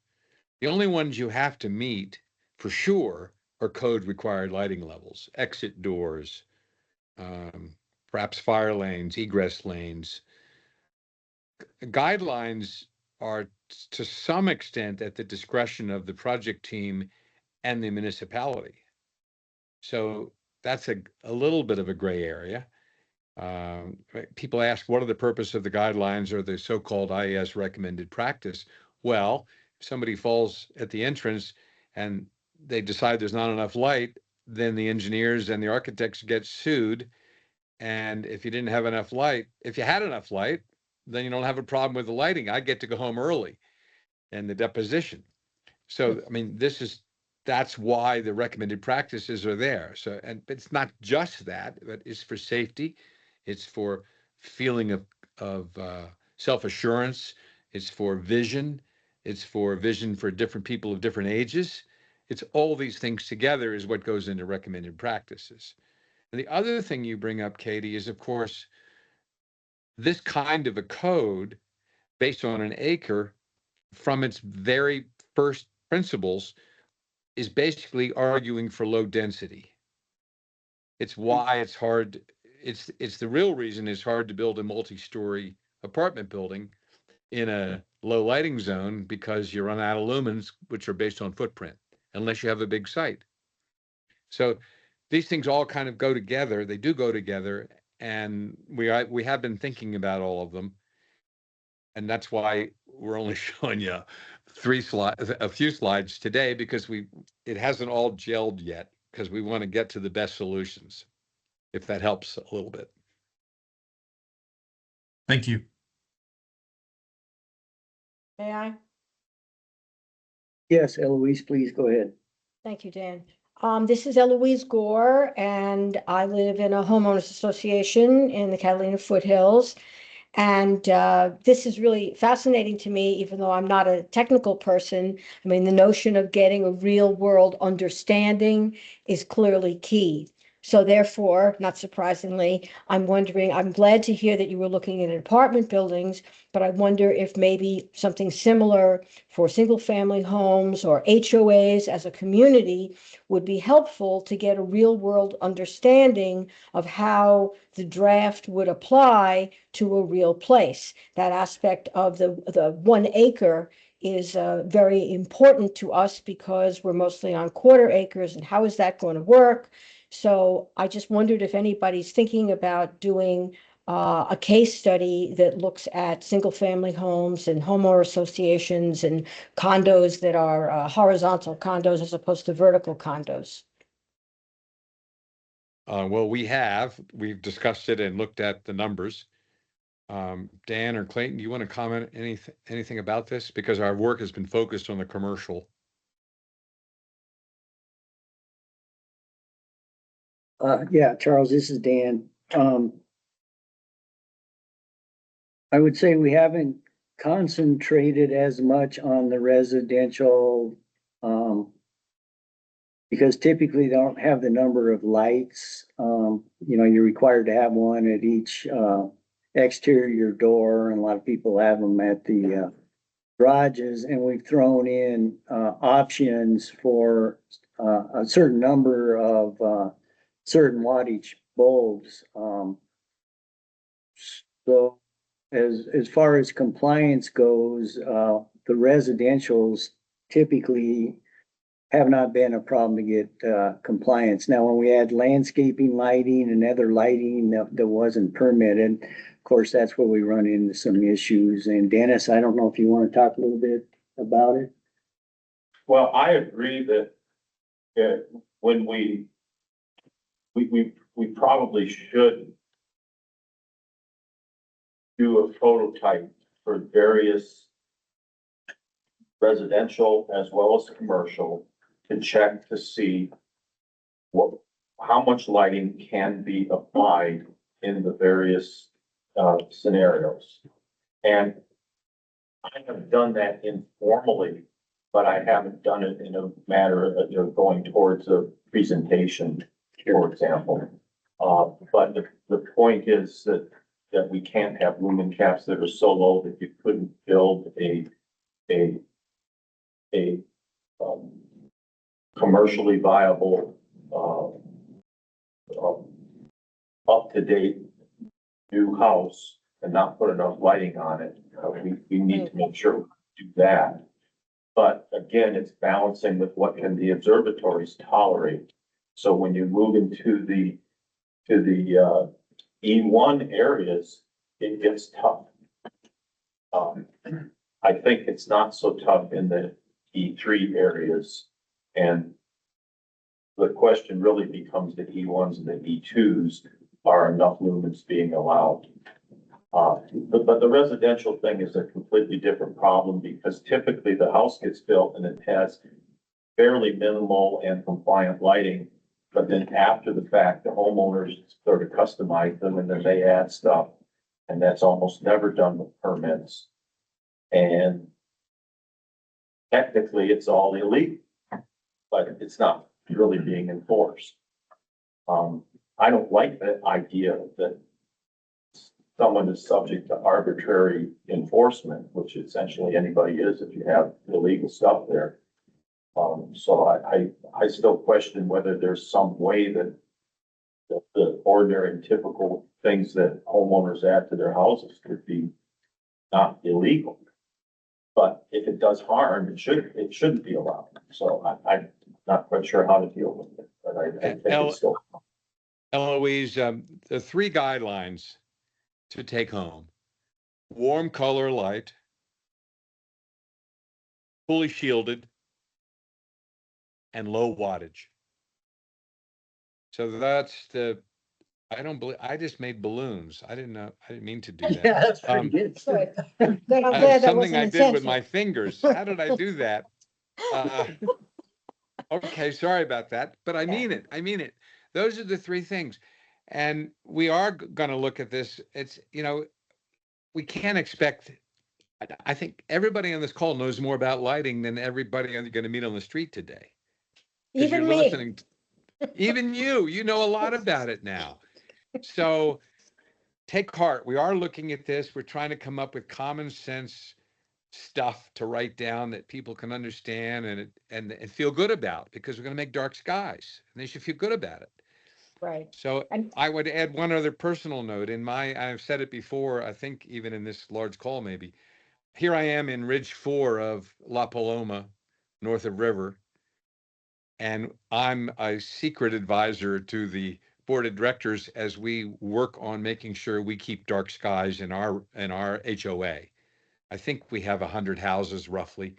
The only ones you have to meet for sure are code required lighting levels, exit doors, perhaps fire lanes, egress lanes. Guidelines are to some extent at the discretion of the project team and the municipality. So that's a little bit of a gray area. People ask, what are the purpose of the guidelines or the so-called IES recommended practice? Well, if somebody falls at the entrance and they decide there's not enough light, then the engineers and the architects get sued. And if you didn't have enough light, if you had enough light, then you don't have a problem with the lighting. I get to go home early and the deposition. So, I mean, that's why the recommended practices are there. So, and it's not just that, but it's for safety. It's for feeling of self-assurance. It's for vision. It's for vision for different people of different ages. It's all these things together is what goes into recommended practices. And the other thing you bring up, Katie, is of course, this kind of a code based on an acre from its very first principles is basically arguing for low density. It's why it's hard. It's the real reason it's hard to build a multi-story apartment building in a low lighting zone because you run out of lumens, which are based on footprint, unless you have a big site. So these things all kind of go together. They do go together, and we have been thinking about all of them, and that's why we're only showing you a few slides today, because it hasn't all gelled yet, because we want to get to the best solutions, if that helps a little bit. Thank you. May I? Yes, Eloise, please go ahead. Thank you, Dan. This is Eloise Gore, and I live in a homeowners association in the Catalina Foothills. And this is really fascinating to me, even though I'm not a technical person. I mean, the notion of getting a real world understanding is clearly key. So therefore, not surprisingly, I'm wondering, I'm glad to hear that you were looking at apartment buildings, but I wonder if maybe something similar for single-family homes or HOAs as a community would be helpful to get a real-world understanding of how the draft would apply to a real place. That aspect of the 1 acre is very important to us because we're mostly on quarter acres, and how is that going to work? So I just wondered if anybody's thinking about doing a case study that looks at single-family homes and homeowner associations and condos that are horizontal condos as opposed to vertical condos. Well, we've discussed it and looked at the numbers. Dan or Clayton, do you want to comment anything about this? Because our work has been focused on the commercial. Yeah, Charles, this is Dan. I would say we haven't concentrated as much on the residential, because typically they don't have the number of lights. You're required to have one at each, exterior door, and a lot of people have them at the, garages, and we've thrown in, options for, a certain number of, certain wattage bulbs. So as far as compliance goes, the residentials typically have not been a problem to get compliance. Now, when we add landscaping lighting and other lighting that wasn't permitted, of course, that's where we run into some issues. And Dennis, I don't know if you want to talk a little bit about it. Well, I agree that when we probably should do a prototype for various residential as well as commercial to check to see how much lighting can be applied in the various scenarios. And I have done that informally, but I haven't done it in a matter of, going towards a presentation, for example. But the point is that we can't have lumen caps that are so low that you couldn't build a commercially viable, up-to-date new house and not put enough lighting on it. We need to make sure we do that. But again, it's balancing with what can the observatories tolerate. So when you move into the E1 areas, it gets tough. I think it's not so tough in the E3 areas. And the question really becomes the E1s and the E2s, are enough lumens being allowed? But the residential thing is a completely different problem because typically the house gets built and it has fairly minimal and compliant lighting. But then after the fact, the homeowners sort of customize them and then they add stuff. And that's almost never done with permits. And technically it's all illegal, but it's not really being enforced. I don't like the idea that someone is subject to arbitrary enforcement, which essentially anybody is if you have illegal stuff there. So I still question whether there's some way that the ordinary and typical things that homeowners add to their houses could be not illegal. But if it does harm, it shouldn't be allowed. So I'm not quite sure how to deal with it, but I think it's still. Eloise, the 3 guidelines to take home: warm color light, fully shielded, and low wattage. So that's I just made balloons. I didn't mean to do that. Yeah, that's pretty good. Good. Good, I'm glad that Something wasn't I did with intentional. my fingers. How did I do that? Okay, sorry about that, but I mean it. Those are the 3 things. And we are going to look at this. It's, we can't expect, I think everybody on this call knows more about lighting than everybody going to meet on the street today. 'Cause Even you're me. listening Even you know a lot about it now. So take heart. We are looking at this. We're trying to come up with common sense stuff to write down that people can understand and feel good about, because we're going to make dark skies and they should feel good about it. Right. So And I would add one other personal note. I've said it before, I think even in this large call, maybe. Here I am in Ridge 4 of La Paloma, north of River, and I'm a secret advisor to the board of directors as we work on making sure we keep dark skies in our HOA. I think we have 100 houses roughly,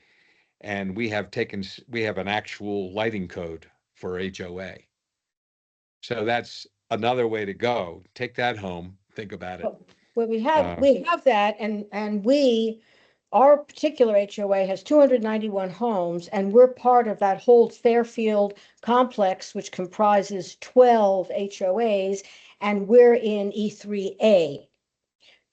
and we have an actual lighting code for HOA. So that's another way to go. Take that home, think about it. well, we Uh, have that, and our particular HOA has 291 homes, and we're part of that whole Fairfield complex, which comprises 12 HOAs, and we're in E3A.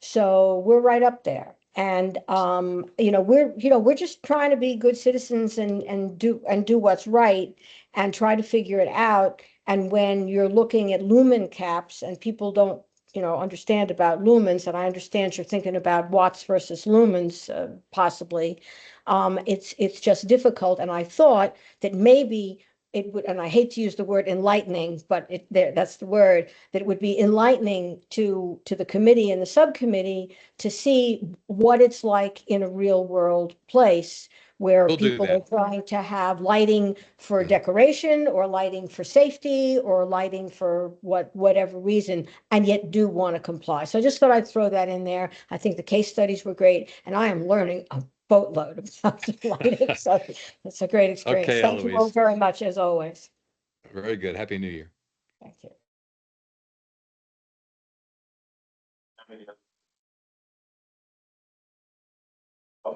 So we're right up there. And we're just trying to be good citizens and do what's right and try to figure it out. And when you're looking at lumen caps and people don't, understand about lumens, and I understand you're thinking about watts versus lumens, possibly, it's just difficult. And I thought that maybe it would, and I hate to use the word enlightening, but that's the word, that it would be enlightening to the committee and the subcommittee to see what it's like in a real world place where We'll do people are that. trying to have lighting for decoration or lighting for safety or lighting for whatever reason, and yet do want to comply. So I just thought I'd throw that in there. I think the case studies were great, and I am learning a boatload of lighting. So it's a great experience. Okay, Thank you all Eloise. very much, as always. Very good. Happy New Year. Thank you.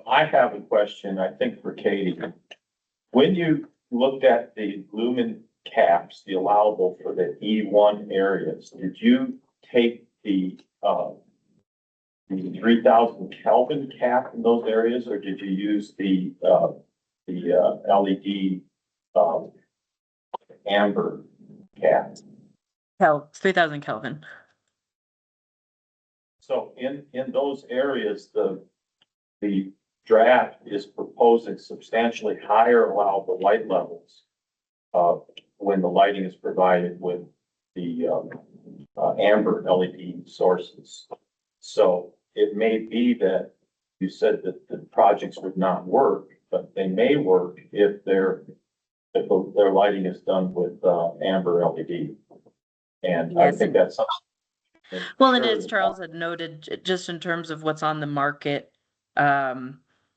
I have a question, I think for Katie. When you looked at the lumen caps, the allowable for the E1 areas, did you take the 3,000 Kelvin cap in those areas, or did you use the LED amber cap? 3,000 Kelvin. So in those areas, the draft is proposing substantially higher allowable light levels when the lighting is provided with the amber LED sources. So it may be that you said that the projects would not work, but they may work if their lighting is done with amber LED. And I Yes, think that's something. well, and as Charles had noted, just in terms of what's on the market,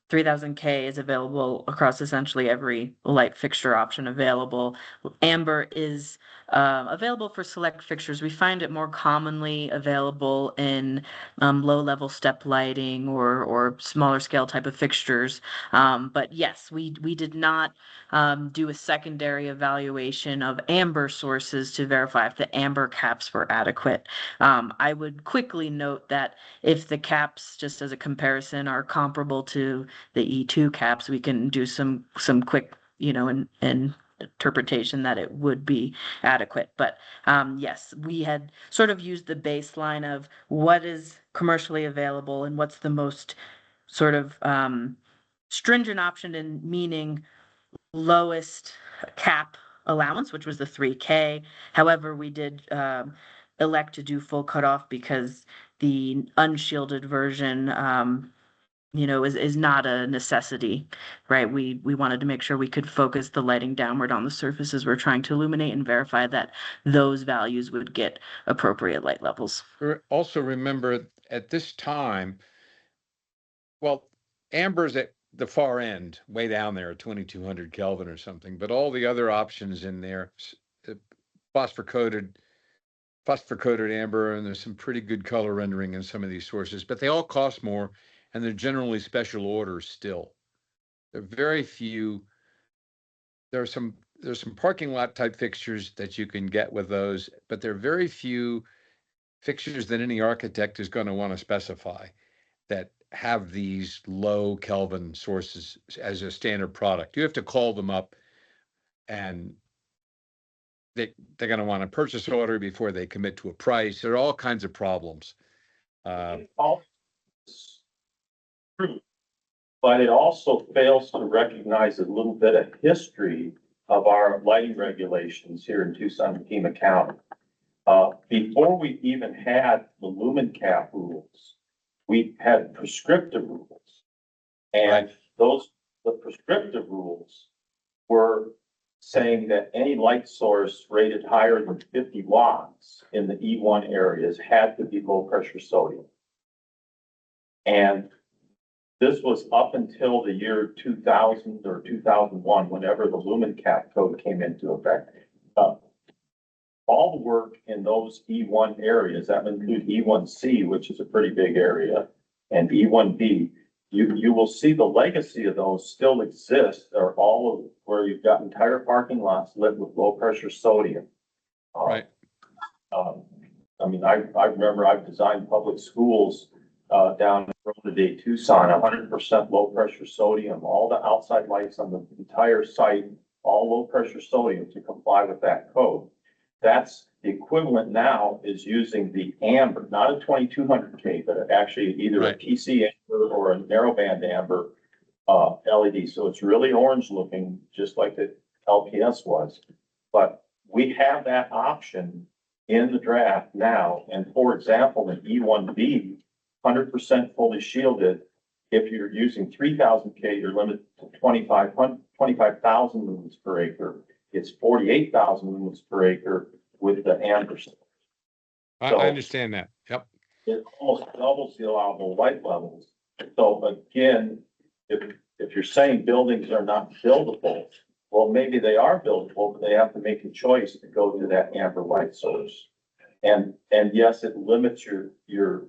3000K is available across essentially every light fixture option available. Amber is available for select fixtures. We find it more commonly available in low-level step lighting or smaller scale type of fixtures. But yes, we did not do a secondary evaluation of amber sources to verify if the amber caps were adequate. I would quickly note that if the caps, just as a comparison, are comparable to the E2 caps, we can do some quick, interpretation that it would be adequate. But yes, we had sort of used the baseline of what is commercially available and what's the most sort of stringent option, in meaning lowest cap allowance, which was the 3K. However, we did elect to do full cutoff because the unshielded version is not a necessity, right? We wanted to make sure we could focus the lighting downward on the surfaces we're trying to illuminate and verify that those values would get appropriate light levels. Also remember at this time, well, amber's at the far end, way down there at 2200 Kelvin or something, but all the other options in there, phosphor coated amber, and there's some pretty good color rendering in some of these sources, but they all cost more, and they're generally special orders still. There are very few. There's some parking lot type fixtures that you can get with those, but there are very few fixtures that any architect is going to want to specify that have these low Kelvin sources as a standard product. You have to call them up and they're gonna want a purchase order before they commit to a price. There are all kinds of problems. All is true, but it also fails to recognize a little bit of history of our lighting regulations here in Tucson, Pima County. Before we even had the lumen cap rules, we had prescriptive rules. And the prescriptive rules were saying that any light source rated higher than 50 watts in the E1 areas had to be low pressure sodium. And this was up until the year 2000 or 2001, whenever the lumen cap code came into effect. All the work in those E1 areas, that would include E1C, which is a pretty big area, and E1B, you will see the legacy of those still exist. They're all of where you've got entire parking lots lit with low pressure sodium. Right. I mean, I remember I've designed public schools down in Rhode Tucson, 100% low pressure sodium, all the outside lights on the entire site, all low pressure sodium to comply with that code. That's the equivalent now is using the amber, not a 2200K, but actually either a PC amber or a narrowband amber LED. So it's really orange looking, just like the LPS was. But we have that option in the draft now. And for example, in E1B, 100% fully shielded, if you're using 3000K, you're limited to 25,000 lumens per acre. It's 48,000 lumens per acre with the amber. I understand that. Yep. It almost doubles the allowable light levels. So again, if you're saying buildings are not buildable, well, maybe they are buildable, but they have to make a choice to go to that amber light source. And yes, it limits your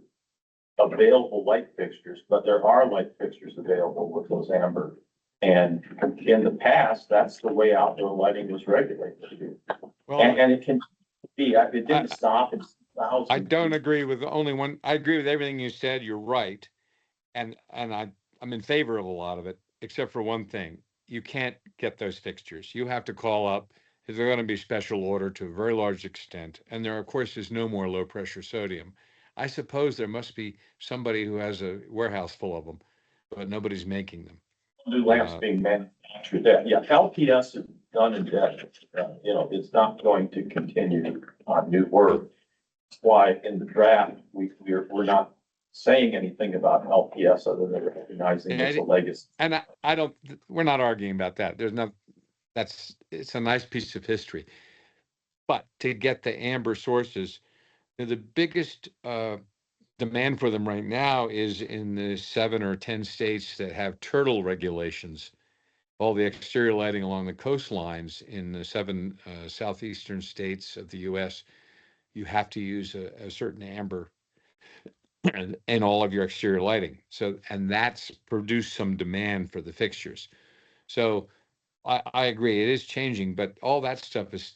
available light fixtures, but there are light fixtures available with those amber. And in the past, that's the way outdoor lighting was regulated. Well, And it can be, it didn't stop in 2000. I don't agree with only one. I agree with everything you said. You're right. And I'm in favor of a lot of it, except for one thing. You can't get those fixtures. You have to call up. They're going to be special order to a very large extent. And there, of course, is no more low pressure sodium. I suppose there must be somebody who has a warehouse full of them, but nobody's making them. New lamps being manufactured there. Yeah, LPS is done and dead. It's not going to continue on new work. That's why in the draft, we're not saying anything about LPS other than recognizing it's a legacy. And we're not arguing about that. It's a nice piece of history. But to get the amber sources, the biggest demand for them right now is in the 7 or 10 states that have turtle regulations. All the exterior lighting along the coastlines in the 7 southeastern states of the U.S., you have to use a certain amber in all of your exterior lighting. So, and that's produced some demand for the fixtures. So I agree, it is changing, but all that stuff is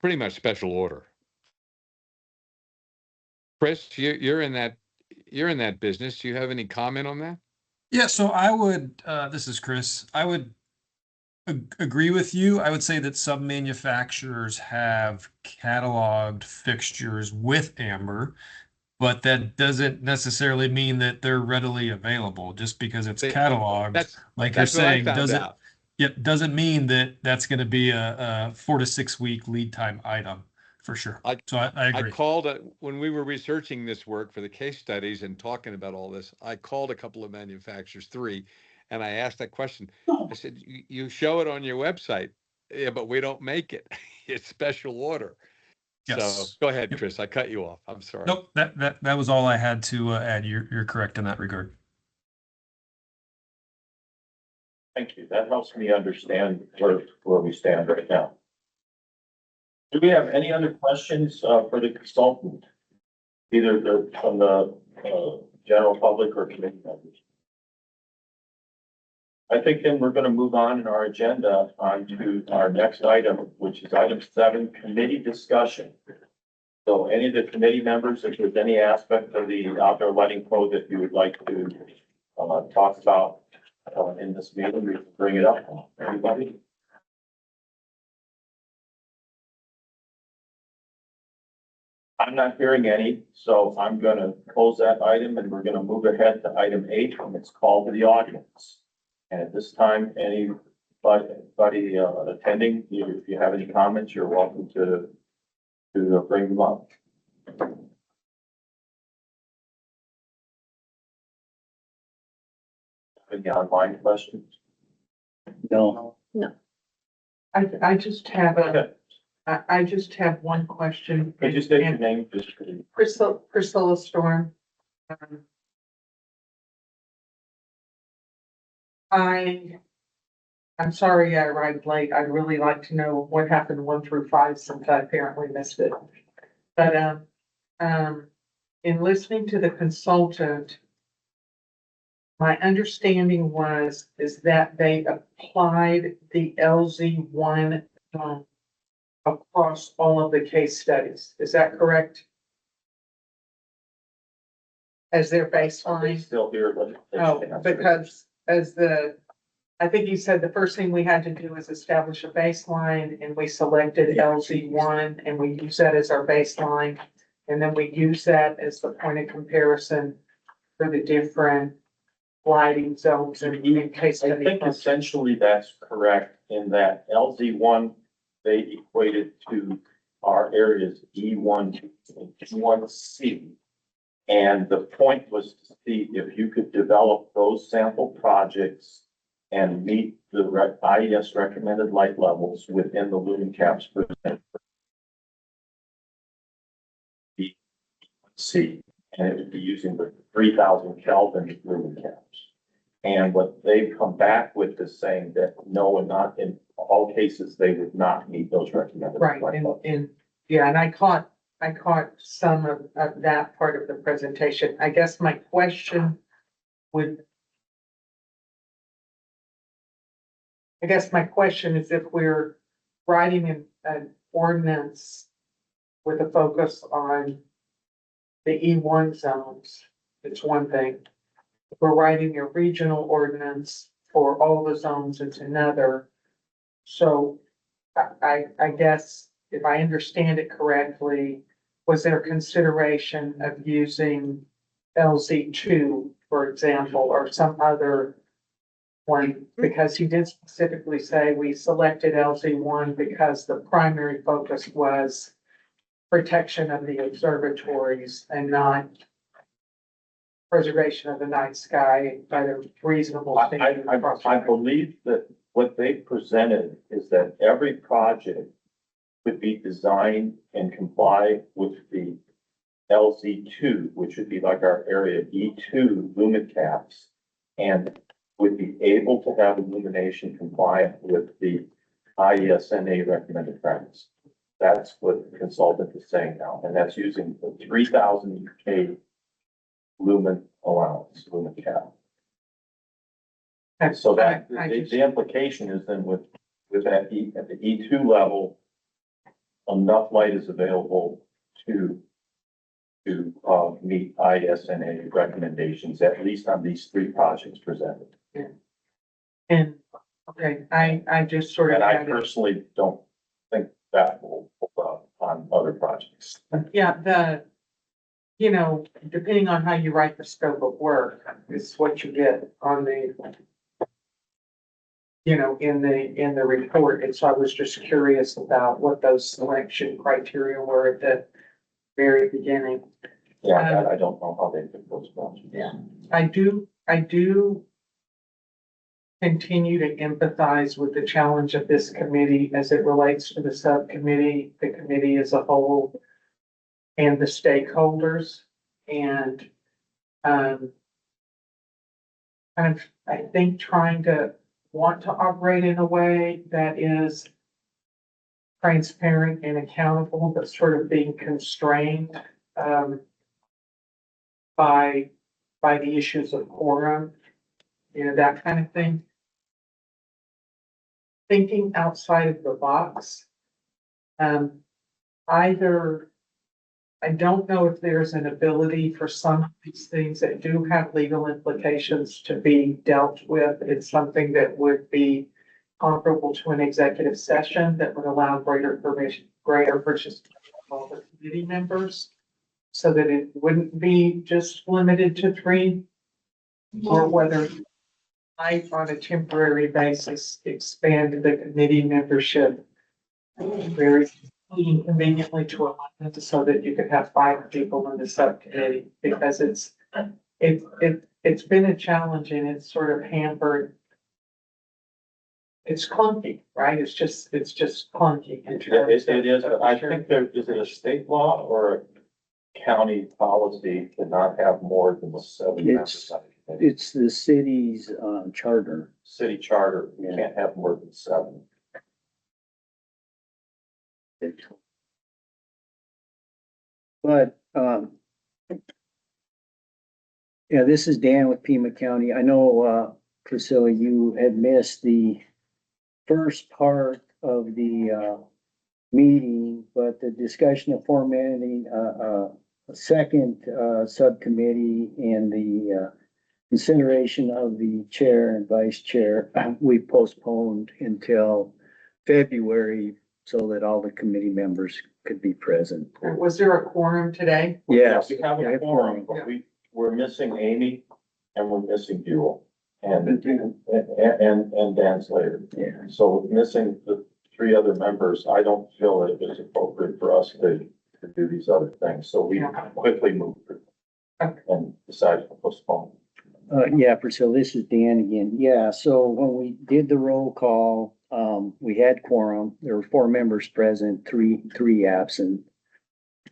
pretty much special order. Chris, you're in that business. Do you have any comment on that? Yeah, so I would, this is Chris, I would agree with you. I would say that some manufacturers have cataloged fixtures with amber, but that doesn't necessarily mean that they're readily available. Just because it's cataloged, like you're saying, doesn't mean that that's going to be a 4 to 6 week lead time item for sure. So I agree. I called when we were researching this work for the case studies and talking about all this. I called a couple of manufacturers, 3, and I asked that question. I said, "You show it on your website, yeah, but we don't make it. It's special order." Yes. So go ahead, Chris. I cut you off. I'm sorry. Nope. That was all I had to add. You're correct in that regard. Thank you. That helps me understand where we stand right now. Do we have any other questions for the consultant? Either from the general public or committee members? I think then we're going to move on in our agenda to our next item, which is item 7, committee discussion. So any of the committee members, if there's any aspect of the outdoor lighting code that you would like to talk about in this meeting, we can bring it up. Anybody? I'm not hearing any, so I'm gonna close that item and we're gonna move ahead to item 8, and it's called to the audience. And at this time, anybody attending, if you have any comments, you're welcome to bring them up. Any online questions? No, I just have Go a, ahead. I just have one question. Could you state your name, just for the- Priscilla Storm. Um, I'm sorry I arrived late. I'd really like to know what happened 1 through 5 since I apparently missed it. But, in listening to the consultant, my understanding is that they applied the LZ1 across all of the case studies. Is that correct? As their Are they baseline? still here? Oh, because I think you said the first thing we had to do is establish a baseline, and we selected LZ1 and we use that as our baseline. And then we use that as the point of comparison for the different lighting zones and case I study. think essentially that's correct in that LZ1, they equated to our areas E1 and E1C. And the point was to see if you could develop those sample projects and meet the IES recommended light levels within the lumen caps percent. C, and it would be using the 3,000 Kelvin lumen caps. And what they've come back with is saying that no, and not in all cases, they would not meet those recommended. Right, light levels. and I caught some of that part of the presentation. I guess my question is if we're writing an ordinance with a focus on the E1 zones, it's one thing. If we're writing a regional ordinance for all the zones, it's another. So I guess if I understand it correctly, was there consideration of using LZ2, for example, or some other one? Because he did specifically say we selected LZ1 because the primary focus was protection of the observatories and not preservation of the night sky by a reasonable standard. I believe that what they presented is that every project would be designed and comply with the LZ2, which would be like our area E2 lumen caps, and would be able to have illumination compliant with the IESNA recommended practice. That's what the consultant is saying now, and that's using the 3,000 K lumen allowance, lumen cap. So that, the implication is then with that at the E2 level, enough light is available to meet ISNA recommendations, at least on these 3 projects presented. And, okay, I just sort of. And I added- personally don't think that will hold up on other projects. Yeah, depending on how you write the scope of work, is what you get on the, in the report. And so I was just curious about what those selection criteria were at the very beginning. Yeah, that I don't know how they pick those projects. Yeah. I do continue to empathize with the challenge of this committee as it relates to the subcommittee, the committee as a whole, and the stakeholders. And kind of, I think, trying to want to operate in a way that is transparent and accountable, but sort of being constrained by the issues of quorum, that kind of thing. Thinking outside of the box. I don't know if there's an ability for some of these things that do have legal implications to be dealt with. It's something that would be comparable to an executive session that would allow greater participation of all the committee members so that it wouldn't be just limited to three? Or whether I, on a temporary basis, expand the committee membership very conveniently to a limit so that you could have 5 people in the subcommittee, because it's been a challenge and it's sort of hampered. It's clunky, right? It's just clunky. in terms It is, of but I think is it a state law or a county policy to not have more than 7 members? on a committee? It's the city's, charter. City charter, you Yeah. can't have more than 7. But, yeah, this is Dan with Pima County. I know, Priscilla, you had missed the first part of the, meeting, but the discussion of formatting, a second, subcommittee and the, consideration of the chair and vice chair, we postponed until February so that all the committee members could be present. Was there a quorum today? Yes. We have yeah, a forum, but we're missing Amy and we're missing Buell and Dan Slater. Yeah. So missing the 3 other members, I don't feel it is appropriate for us to do these other things. So we quickly moved and decided to postpone. Yeah, Priscilla, this is Dan again. Yeah, so when we did the roll call, we had quorum. There were 4 members present, three absent.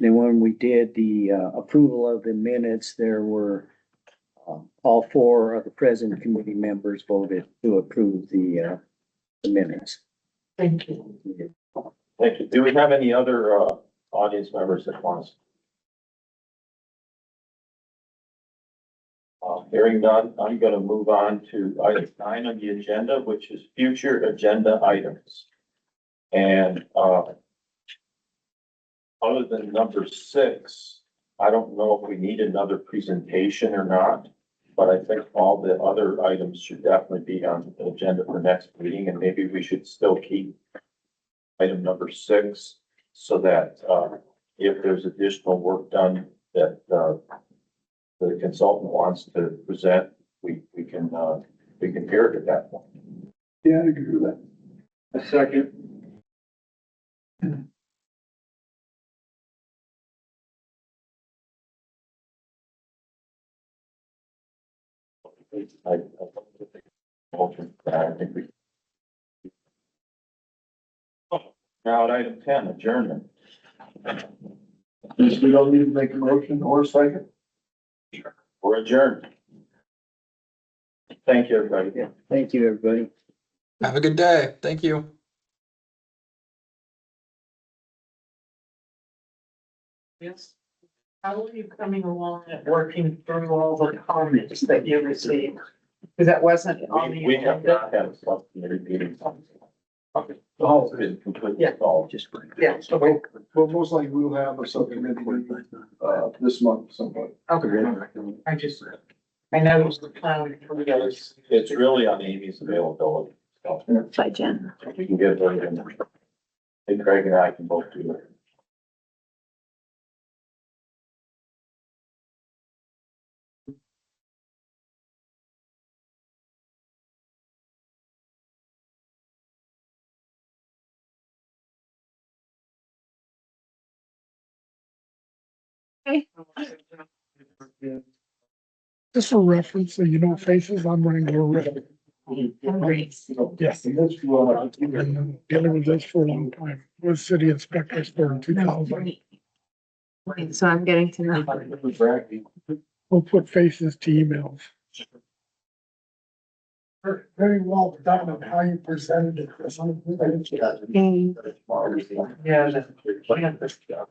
Then when we did the approval of the minutes, there were all 4 of the present committee members voted to approve the minutes. Thank you. Thank you. Do we have any other audience members that want to? Hearing none, I'm going to move on to item 9 on the agenda, which is future agenda items. And other than number 6, I don't know if we need another presentation or not, but I think all the other items should definitely be on the agenda for next meeting, and maybe we should still keep item number 6 so that if there's additional work done that the consultant wants to present, we can hear it at that point. Yeah, I agree with that. A second. I think we. Now at item 10, adjournment. We don't need to make a motion or a second. We're adjourned. Thank you, everybody. Yeah, thank you, everybody. Have a good day. Thank you. Yes. How are you coming along at working through all the comments that you received? Because that wasn't on the We have agenda. not had a subcommittee meeting. Oh, it's been completely Yeah. solved. Just bring it. Yeah. Well, most likely we'll have a subcommittee meeting, this month sometime. Okay. I know it was the plan for those. It's really on Amy's availability. So Bye, Jen. we can get her in. Hey, Craig and I can both do it. Just for reference, so you know faces, I'm Wrangler Red. Yes. I've been dealing with this for a long time. Was city inspector for 2000. So I'm getting to know. We'll put faces to emails. Very well done on how you presented it. Yeah.